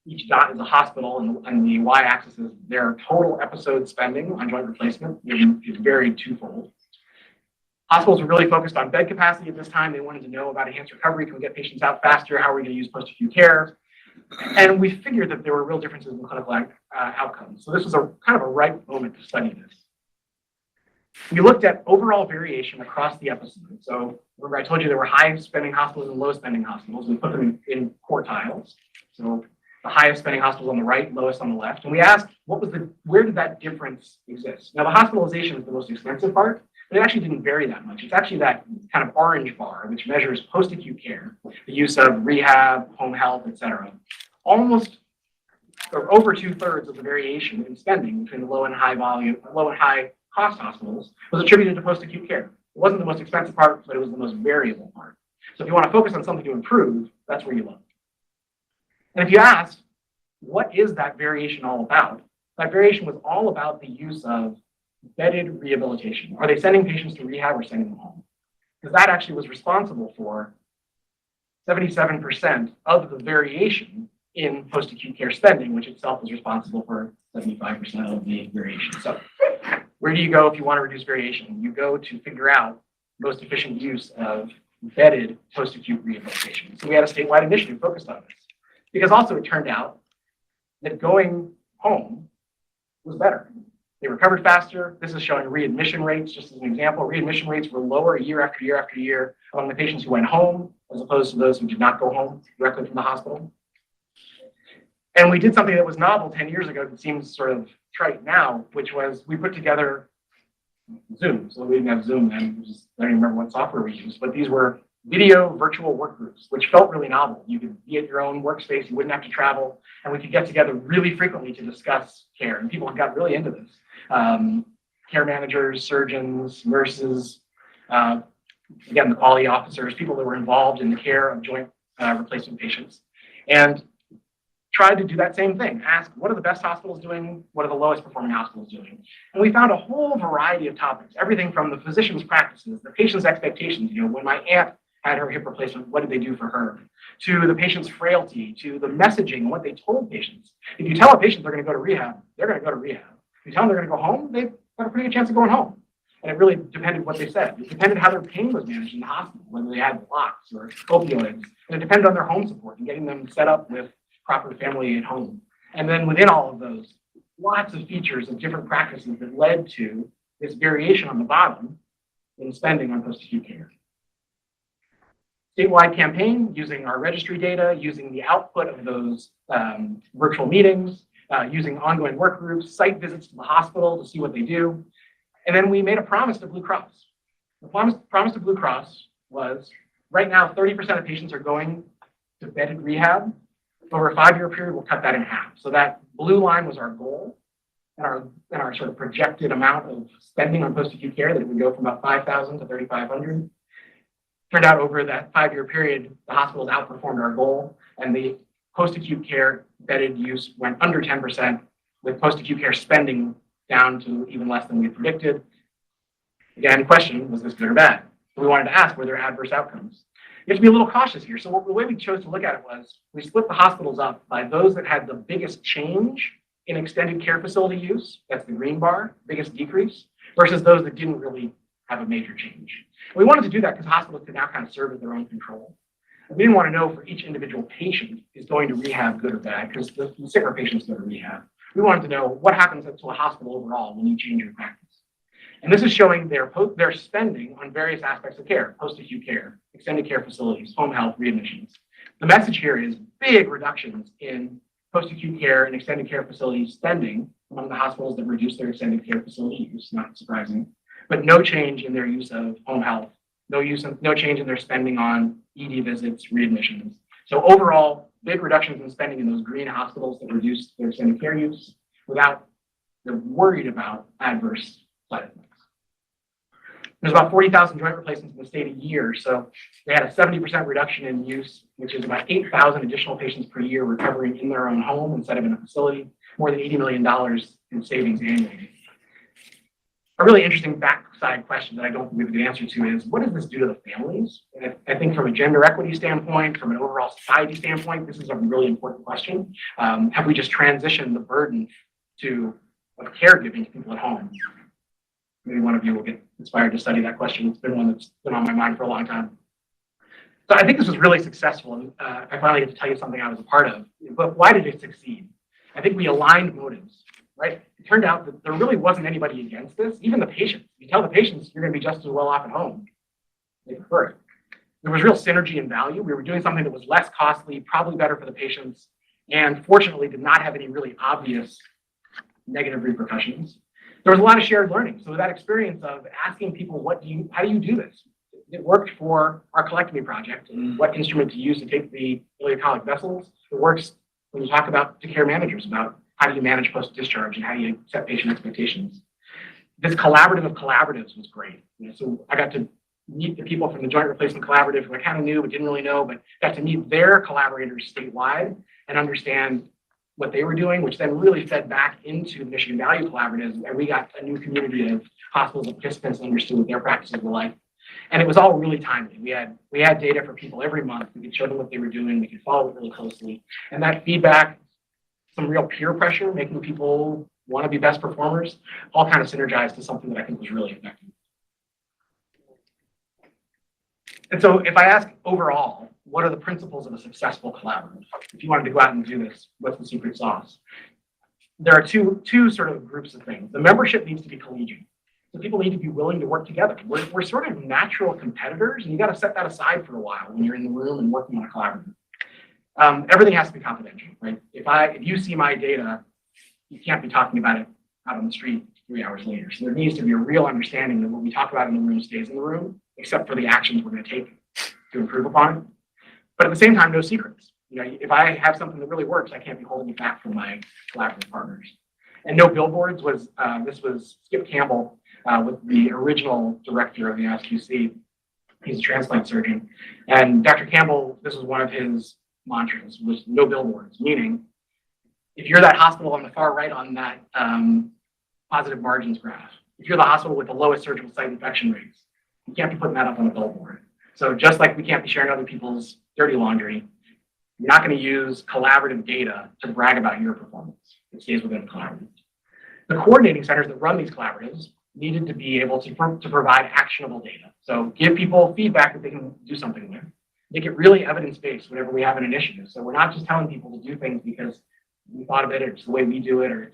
each dot is a hospital, and the y-axis is their total episode spending on joint replacement. It varied twofold. Hospitals were really focused on bed capacity at this time. They wanted to know about enhanced recovery. Can we get patients out faster? How are we going to use post-acute care? And we figured that there were real differences in clinical outcomes. So this was a kind of a ripe moment to study this. We looked at overall variation across the episode. So remember I told you there were high spending hospitals and low spending hospitals. We put them in quartiles. So the highest spending hospitals on the right, lowest on the left. And we asked, where did that difference exist? Now the hospitalization is the most expensive part, but it actually didn't vary that much. It's actually that kind of orange bar, which measures post-acute care, the use of rehab, home health, et cetera. Almost, or over 2/3 of the variation in spending between the low and high cost hospitals was attributed to post-acute care. It wasn't the most expensive part, but it was the most variable part. So if you want to focus on something to improve, that's where you look. And if you ask, what is that variation all about? That variation was all about the use of bedded rehabilitation. Are they sending patients to rehab or sending them home? Because that actually was responsible for 77% of the variation in post-acute care spending, which itself is responsible for 75% of the variation. So where do you go if you want to reduce variation? You go to figure out most efficient use of bedded post-acute rehabilitation. So we had a statewide initiative focused on this. Because also it turned out that going home was better. They recovered faster. This is showing readmission rates, just as an example. Readmission rates were lower year after year after year among the patients who went home, as opposed to those who did not go home directly from the hospital. And we did something that was novel 10 years ago that seems sort of trite now, which was we put together Zoom. So we didn't have Zoom then. I don't even remember what software we used, but these were video virtual work groups, which felt really novel. You could be at your own workspace, you wouldn't have to travel, and we could get together really frequently to discuss care. And people got really into this. Care managers, surgeons, nurses, again, the quality officers, people that were involved in the care of joint replacement patients. And tried to do that same thing. Ask, what are the best hospitals doing? What are the lowest performing hospitals doing? And we found a whole variety of topics, everything from the physician's practices, the patient's expectations. When my aunt had her hip replacement, what did they do for her? To the patient's frailty, to the messaging, what they told patients. If you tell a patient they're going to go to rehab, they're going to go to rehab. If you tell them they're going to go home, they've got a pretty good chance of going home. And it really depended what they said. It depended how their pain was managed in the hospital, whether they had blocks or opioids. And it depended on their home support and getting them set up with proper family at home. And then within all of those, lots of features of different practices that led to this variation on the bottom in spending on post-acute care. Statewide campaign using our registry data, using the output of those virtual meetings, using ongoing work groups, site visits to the hospital to see what they do. And then we made a promise to Blue Cross. The promise to Blue Cross was, right now, 30% of patients are going to bedded rehab. Over a 5-year period, we'll cut that in half. So that blue line was our goal and our sort of projected amount of spending on post-acute care, that it would go from about 5,000 to 3,500. Turned out over that 5-year period, the hospitals outperformed our goal, and the post-acute care bedded use went under 10%, with post-acute care spending down to even less than we had predicted. Again, question, was this good or bad? We wanted to ask, were there adverse outcomes? You have to be a little cautious here. So the way we chose to look at it was, we split the hospitals up by those that had the biggest change in extended care facility use, that's the green bar, biggest decrease, versus those that didn't really have a major change. And we wanted to do that because hospitals could now kind of serve as their own control. And we didn't want to know for each individual patient is going to rehab good or bad, because the sicker patients go to rehab. We wanted to know what happens to a hospital overall when you change your practice. And this is showing their spending on various aspects of care, post-acute care, extended care facilities, home health, readmissions. The message here is big reductions in post-acute care and extended care facilities spending among the hospitals that reduce their extended care facility use, not surprising, but no change in their use of home health, no change in their spending on ED visits, readmissions. So overall, big reductions in spending in those green hospitals that reduce their extended care use without they're worried about adverse side effects. There's about 40,000 joint replacements in the state a year, so they had a 70% reduction in use, which is about 8,000 additional patients per year recovering in their own home instead of in a facility, more than $80 million in savings annually. A really interesting backside question that I don't think we have a good answer to is, what does this do to the families? And I think from a gender equity standpoint, from an overall society standpoint, this is a really important question. Have we just transitioned the burden of caregiving to people at home? Maybe one of you will get inspired to study that question. It's been one that's been on my mind for a long time. So I think this was really successful. And I finally get to tell you something I was a part of. But why did it succeed? I think we aligned motives, right? It turned out that there really wasn't anybody against this. Even the patients. You tell the patients you're going to be just as well off at home. They prefer it. There was real synergy and value. We were doing something that was less costly, probably better for the patients, and fortunately did not have any really obvious negative repercussions. There was a lot of shared learning. So that experience of asking people, how do you do this? It worked for our colectomy project and what instrument to use to take the ileocolic vessels. It works when you talk to care managers about how do you manage post-discharge and how do you set patient expectations. This collaborative of collaboratives was great. So I got to meet the people from the Joint Replacement Collaborative who I kind of knew but didn't really know, but got to meet their collaborators statewide and understand what they were doing, which then really fed back into the Michigan Value Collaborative, and we got a new community of hospitals and participants that understood what their practices were like. And it was all really timely. We had data for people every month. We could show them what they were doing. We could follow it really closely. And that feedback, some real peer pressure, making people want to be best performers, all kind of synergized to something that I think was really effective. And so if I ask overall, what are the principles of a successful collaborative? If you wanted to go out and do this, what's the secret sauce? There are two sort of groups of things. The membership needs to be collegiate. So people need to be willing to work together. We're sort of natural competitors, and you got to set that aside for a while when you're in the room and working on a collaborative. Everything has to be confidential, right? If you see my data, you can't be talking about it out on the street 3 hours later. So there needs to be a real understanding that what we talk about in the room stays in the room, except for the actions we're going to take to improve upon it. But at the same time, no secrets. If I have something that really works, I can't be holding it back from my collaborative partners. And no billboards this was Skip Campbell, with the original director of the SQC. He's a transplant surgeon. And Dr. Campbell, this was one of his mantras, was no billboards, meaning if you're that hospital on the far right on that positive margins graph, if you're the hospital with the lowest surgical site infection rates, you can't be putting that up on a billboard. So just like we can't be sharing other people's dirty laundry, you're not going to use collaborative data to brag about your performance. It stays within the collaborative. The coordinating centers that run these collaboratives needed to be able to provide actionable data. So give people feedback that they can do something with. Make it really evidence-based whenever we have an initiative. So we're not just telling people to do things because we thought of it, or it's the way we do it, or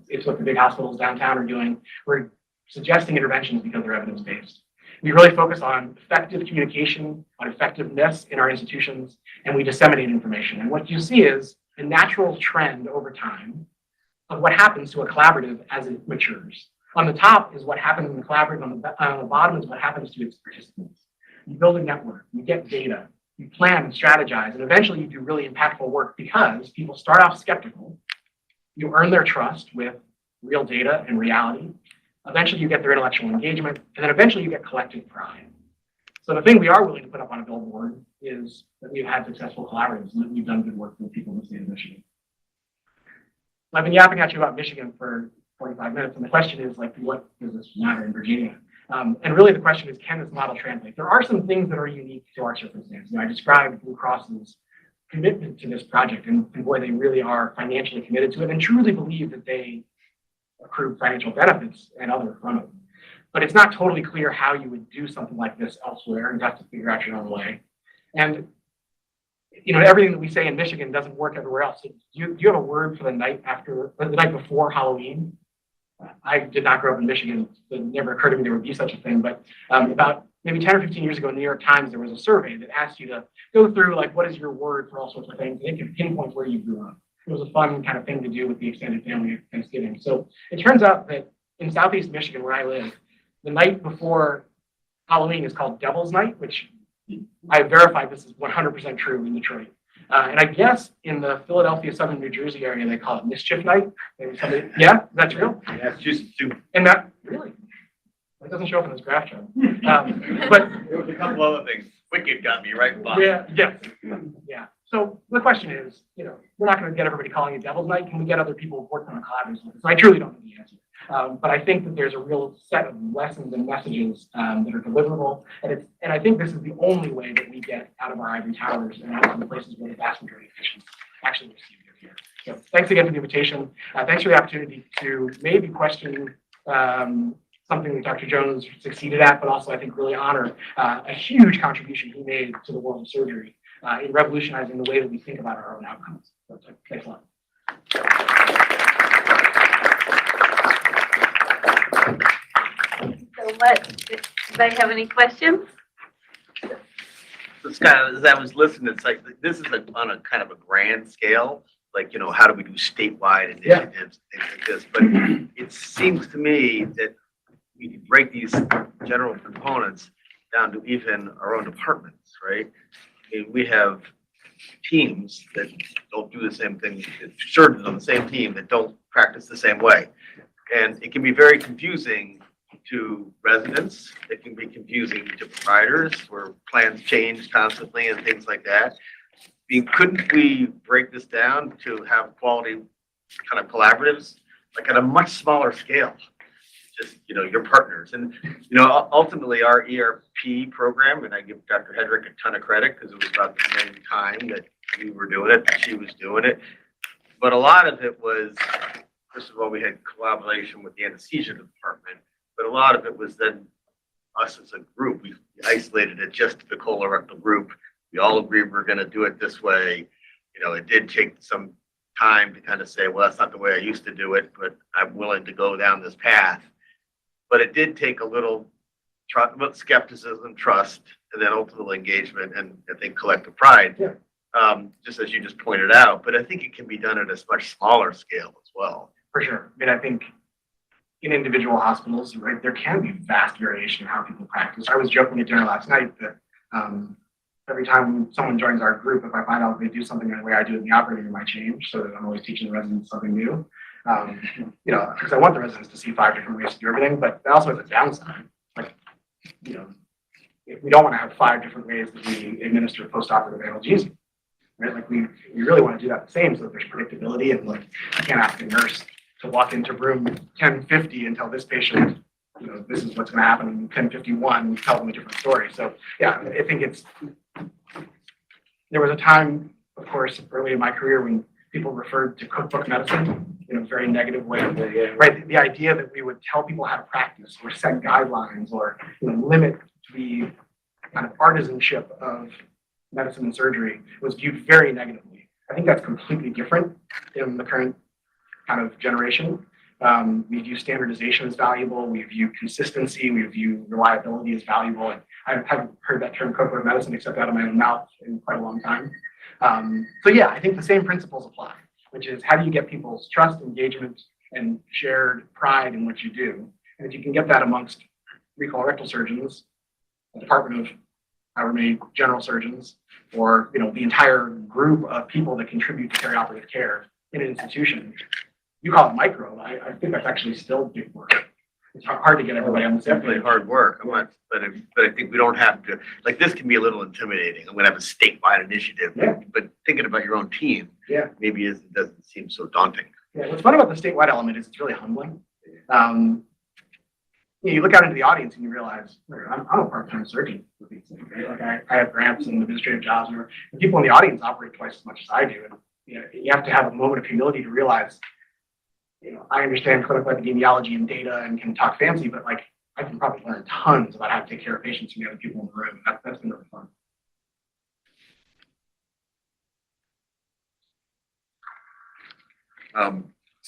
it's what the big hospitals downtown are doing. We're suggesting interventions because they're evidence-based. We really focus on effective communication, on effectiveness in our institutions, and we disseminate information. And what you see is a natural trend over time of what happens to a collaborative as it matures. On the top is what happens in the collaborative, on the bottom is what happens to its participants. You build a network, you get data, you plan and strategize, and eventually you do really impactful work because people start off skeptical. You earn their trust with real data and reality. Eventually you get their intellectual engagement, and then eventually you get collective pride. So the thing we are willing to put up on a billboard is that we've had successful collaboratives and that we've done good work with people in the state of Michigan. I've been yapping at you about Michigan for 45 minutes, and the question is, what does this matter in Virginia? And really the question is, can this model translate? There are some things that are unique to our circumstance. I described Blue Cross's commitment to this project, and boy, they really are financially committed to it and truly believe that they accrue financial benefits and other from it. But it's not totally clear how you would do something like this elsewhere, and you have to figure out your own way. And everything that we say in Michigan doesn't work everywhere else. So do you have a word for the night before Halloween? I did not grow up in Michigan. It never occurred to me there would be such a thing. But about maybe 10 or 15 years ago in the New York Times, there was a survey that asked you to go through, like, what is your word for all sorts of things? And it could pinpoint where you grew up. It was a fun kind of thing to do with the extended family at Thanksgiving. So it turns out that in Southeast Michigan, where I live, the night before Halloween is called Devil's Night, which I verified this is 100% true in Detroit. And I guess in the Philadelphia, Southern New Jersey area, they call it Mischief Night. Maybe somebody, yeah, that's real. Yeah, it's just too. And that really, that doesn't show up in this graph chart. But There was a couple other things. Wicked got me right in the bottom. yeah. So the question is, we're not going to get everybody calling it Devil's Night. Can we get other people working on collaborative? So I truly don't know the answer. But I think that there's a real set of lessons and messages that are deliverable, and I think this is the only way that we get out of our ivory towers and out of the places where the vast majority of patients actually receive their care. So thanks again for the invitation. Thanks for the opportunity to maybe question something that Dr. Jones succeeded at, but also I think really honor a huge contribution he made to the world of surgery in revolutionizing the way that we think about our own outcomes. So, thanks a lot. So does anybody have any questions? It's kind of, as I was listening, it's like, this is on a kind of a grand scale, like, how do we do statewide initiatives, things like this. But it seems to me that we can break these general components down to even our own departments, right? I mean, we have teams that don't do the same thing, surgeons on the same team that don't practice the same way. And it can be very confusing to residents. It can be confusing to providers where plans change constantly and things like that. I mean, couldn't we break this down to have quality kind of collaboratives, like at a much smaller scale? Just, your partners. And, ultimately our ERP program, and I give Dr. Hedrick a ton of credit because it was about the same time that we were doing it, that she was doing it. But a lot of it was, first of all, we had collaboration with the anesthesia department, but a lot of it was then us as a group. We isolated it just to the colorectal group. We all agreed we were going to do it this way. It did take some time to kind of say, well, that's not the way I used to do it, but I'm willing to go down this path. But it did take a little skepticism, trust, and then ultimately engagement, and I think collective pride, just as you just pointed out. But I think it can be done at a much smaller scale as well. For sure. I mean, I think in individual hospitals, right, there can be vast variation in how people practice. I was joking at dinner last night that every time someone joins our group, if I find out they do something the way I do it in the operating room, I change so that I'm always teaching the residents something new. Because I want the residents to see 5 different ways to do everything, but that also has a downside. Like, if we don't want to have 5 different ways that we administer post-operative analgesia, right? Like we really want to do that the same so that there's predictability, and like I can't ask a nurse to walk into room 1050 and tell this patient, this is what's going to happen in 1051 and tell them a different story. So yeah, I think there was a time, of course, early in my career when people referred to cookbook medicine in a very negative way, right? The idea that we would tell people how to practice or set guidelines or limit the kind of artisanship of medicine and surgery was viewed very negatively. I think that's completely different in the current kind of generation. We view standardization as valuable. We view consistency. We view reliability as valuable. And I haven't heard that term cookbook medicine except out of my own mouth in quite a long time. So yeah, I think the same principles apply, which is how do you get people's trust, engagement, and shared pride in what you do? And if you can get that amongst colorectal surgeons, a department of however many general surgeons, or the entire group of people that contribute to perioperative care in an institution, you call it micro. I think that's actually still big work. It's hard to get everybody on the same Definitely page. hard work. But I think we don't have to, like, this can be a little intimidating. I'm going to have a statewide initiative, but thinking about your own team, maybe it doesn't seem so daunting. Yeah, what's fun about the statewide element is it's really humbling. You look out into the audience and you realize I'm a part-time surgeon with these things. Right? Like I have grants and administrative jobs, and people in the audience operate twice as much as I do. And you have to have a moment of humility to realize, I understand clinical epidemiology and data and can talk fancy, but like I can probably learn tons about how to take care of patients from the other people in the room. That's been really fun.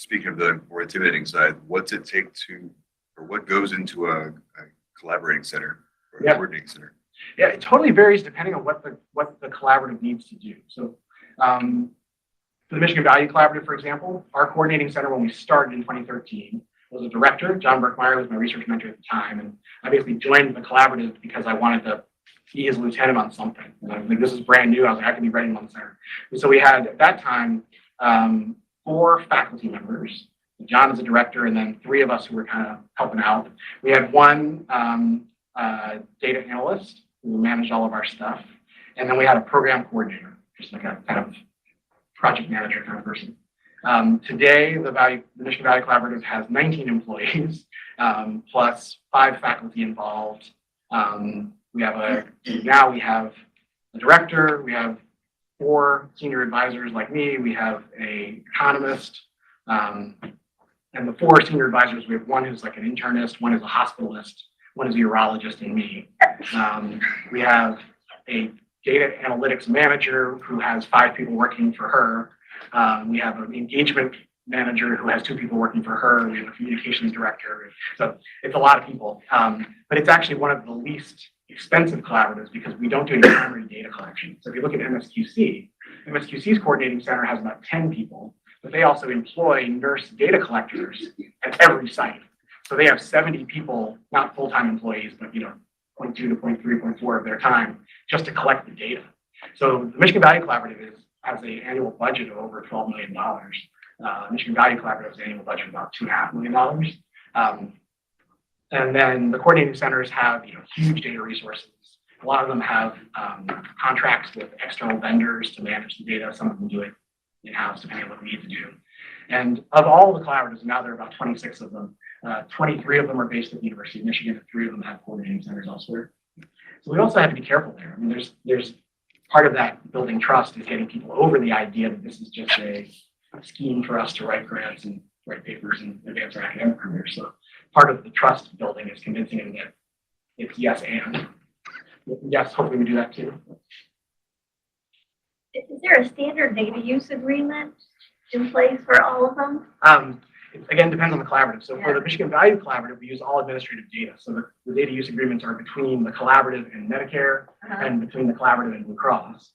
speaking of the more intimidating side, what's it take to, or what goes into a collaborating center or a Yeah. coordinating center? Yeah, it totally varies depending on what the collaborative needs to do. So, for the Michigan Value Collaborative, for example, our coordinating center when we started in 2013 was a director. John Burkmeyer was my research mentor at the time, and I basically joined the collaborative because I wanted to be his lieutenant on something. And I was like, this is brand new. I was like, I can be writing on the center. And so we had at that time 4 faculty members. John is a director, and then 3 of us who were kind of helping out. We had 1 data analyst who managed all of our stuff, and then we had a program coordinator, just like a kind of project manager kind of person. Today, the Michigan Value Collaborative has 19 employees, plus 5 faculty involved. We have a director, we have 4 senior advisors like me, we have an economist, and the 4 senior advisors, we have 1 who's like an internist, 1 is a hospitalist, 1 is a urologist, and me. We have a data analytics manager who has 5 people working for her. We have an engagement manager who has 2 people working for her. We have a communications director. So it's a lot of people. But it's actually one of the least expensive collaboratives because we don't do any primary data collection. So if you look at MSQC's coordinating center has about 10 people, but they also employ nurse data collectors at every site. So they have 70 people, not full-time employees, but 0.2 to 0.3, 0.4 of their time just to collect the data. So the Michigan Value Collaborative has an annual budget of over $12 million. Michigan Value Collaborative has an annual budget of about $2.5 million. And then the coordinating centers have huge data resources. A lot of them have contracts with external vendors to manage the data. Some of them do it in-house, depending on what we need to do. And of all the collaboratives, now there are about 26 of them. 23 of them are based at the University of Michigan, and 3 of them have coordinating centers elsewhere. So we also have to be careful there. I mean, there's part of that building trust is getting people over the idea that this is just a scheme for us to write grants and write papers and advance our academic career. So part of the trust building is convincing them that it's yes and. Yes, hopefully we do that too. Is there a standard data use agreement in place for all of them? It, again, depends on the collaborative. So for the Michigan Value Collaborative, we use all administrative data. So the data use agreements are between the collaborative and Medicare and between the collaborative and Blue Cross.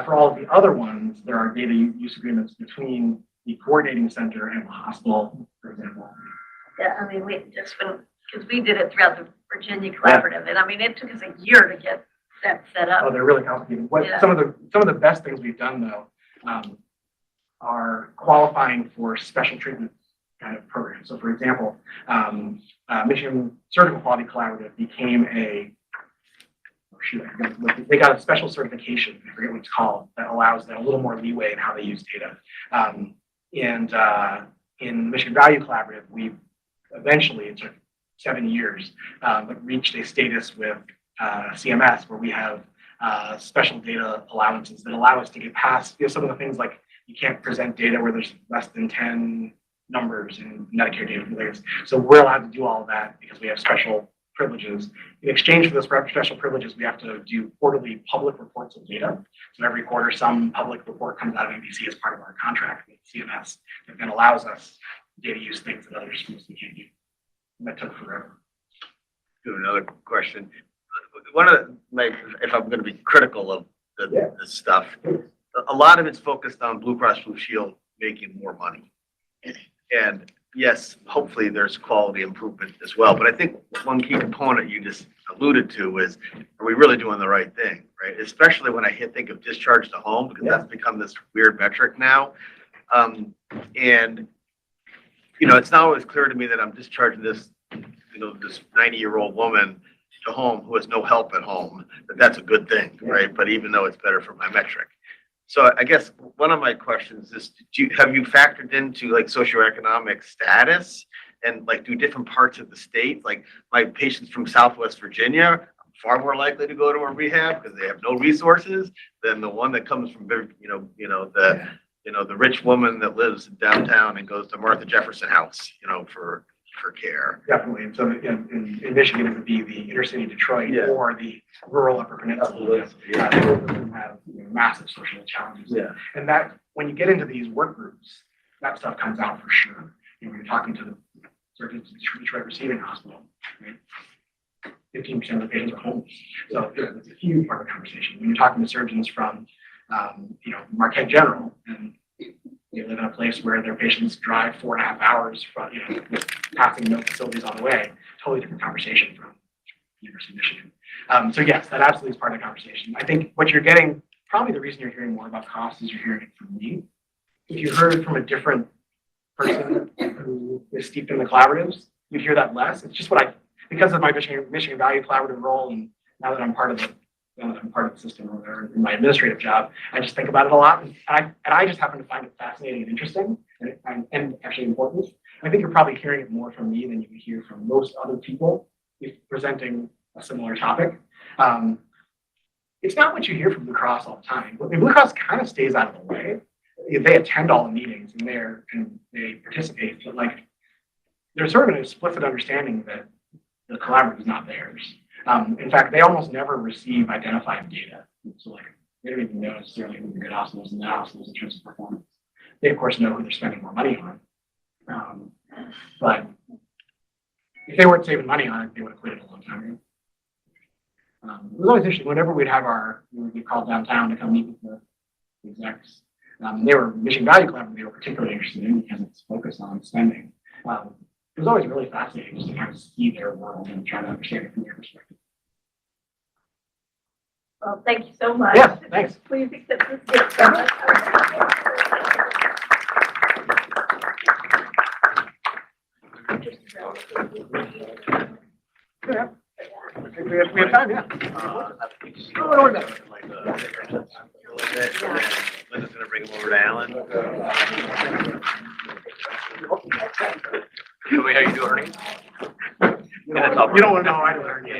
For all of the other ones, there are data use agreements between the coordinating center and the hospital, for example. Yeah, I mean, because we did it throughout the Virginia Collaborative, and I mean, it took us a year to get that set up. Oh, they're really complicated. Some of the best things we've done though are qualifying for special treatment kind of programs. So, for example, Michigan Surgical Quality Collaborative became they got a special certification. I forget what it's called that allows them a little more leeway in how they use data. And in Michigan Value Collaborative, we eventually, it took 7 years, but reached a status with CMS where we have special data allowances that allow us to get past some of the things like you can't present data where there's less than 10 numbers in Medicare data. So we're allowed to do all of that because we have special privileges. In exchange for those special privileges, we have to do quarterly public reports of data. So every quarter, some public report comes out of MPC as part of our contract with CMS that then allows us data use things that other schools can't do. And that took forever. Do another question. If I'm going to be critical of this stuff, a lot of it's focused on Blue Cross Blue Shield making more money. And yes, hopefully there's quality improvement as well. But I think one key component you just alluded to is, are we really doing the right thing, right? Especially when I think of discharge to home, because that's become this weird metric now. And, it's not always clear to me that I'm discharging this 90-year-old woman to home who has no help at home, that's a good thing, right? But even though it's better for my metric. So I guess one of my questions is, have you factored into like socioeconomic status and like do different parts of the state? Like my patients from Southwest Virginia are far more likely to go to a rehab because they have no resources than the one that comes from the rich woman that lives downtown and goes to Martha Jefferson House, for care. Definitely. And so in Michigan, it would be the inner city Detroit or the rural Upper Peninsula. Both of them have massive social challenges. Yeah. And that when you get into these work groups, that stuff comes out for sure. When you're talking to the surgeons at Detroit Receiving Hospital, right? 15% of the patients are homeless. So it's a huge part of the conversation. When you're talking to surgeons from, Marquette General, and they live in a place where their patients drive 4.5 hours from, with passing no facilities on the way, totally different conversation from University of Michigan. So yes, that absolutely is part of the conversation. I think what you're getting, probably the reason you're hearing more about costs is you're hearing it from me. If you heard it from a different person who is steeped in the collaboratives, you'd hear that less. It's just because of my Michigan Value Collaborative role, and now that I'm part of the system or in my administrative job, I just think about it a lot, and I just happen to find it fascinating and interesting, and actually important. I think you're probably hearing it more from me than you would hear from most other people if presenting a similar topic. It's not what you hear from Blue Cross all the time. Blue Cross kind of stays out of the way. They attend all the meetings and they participate, but like there's sort of an explicit understanding that the collaborative is not theirs. In fact, they almost never receive identified data. So like they don't even know necessarily who the good hospitals and the hospitals in terms of performance. They of course know who they're spending more money on. But if they weren't saving money on it, they would have quit it a long time ago. It was always interesting. Whenever we would get called downtown to come meet with the execs. They were Michigan Value Collaborative. They were particularly interested in because it's focused on spending. It was always really fascinating just to kind of see their world and try to understand it from their perspective. Well, thank you so much. Yeah, thanks. Please accept this gift from us. Yeah. We have time, yeah. Don't worry about it. Linda's gonna bring him over to Alan. How you doing, Ernie? You don't want to know how I learned yet.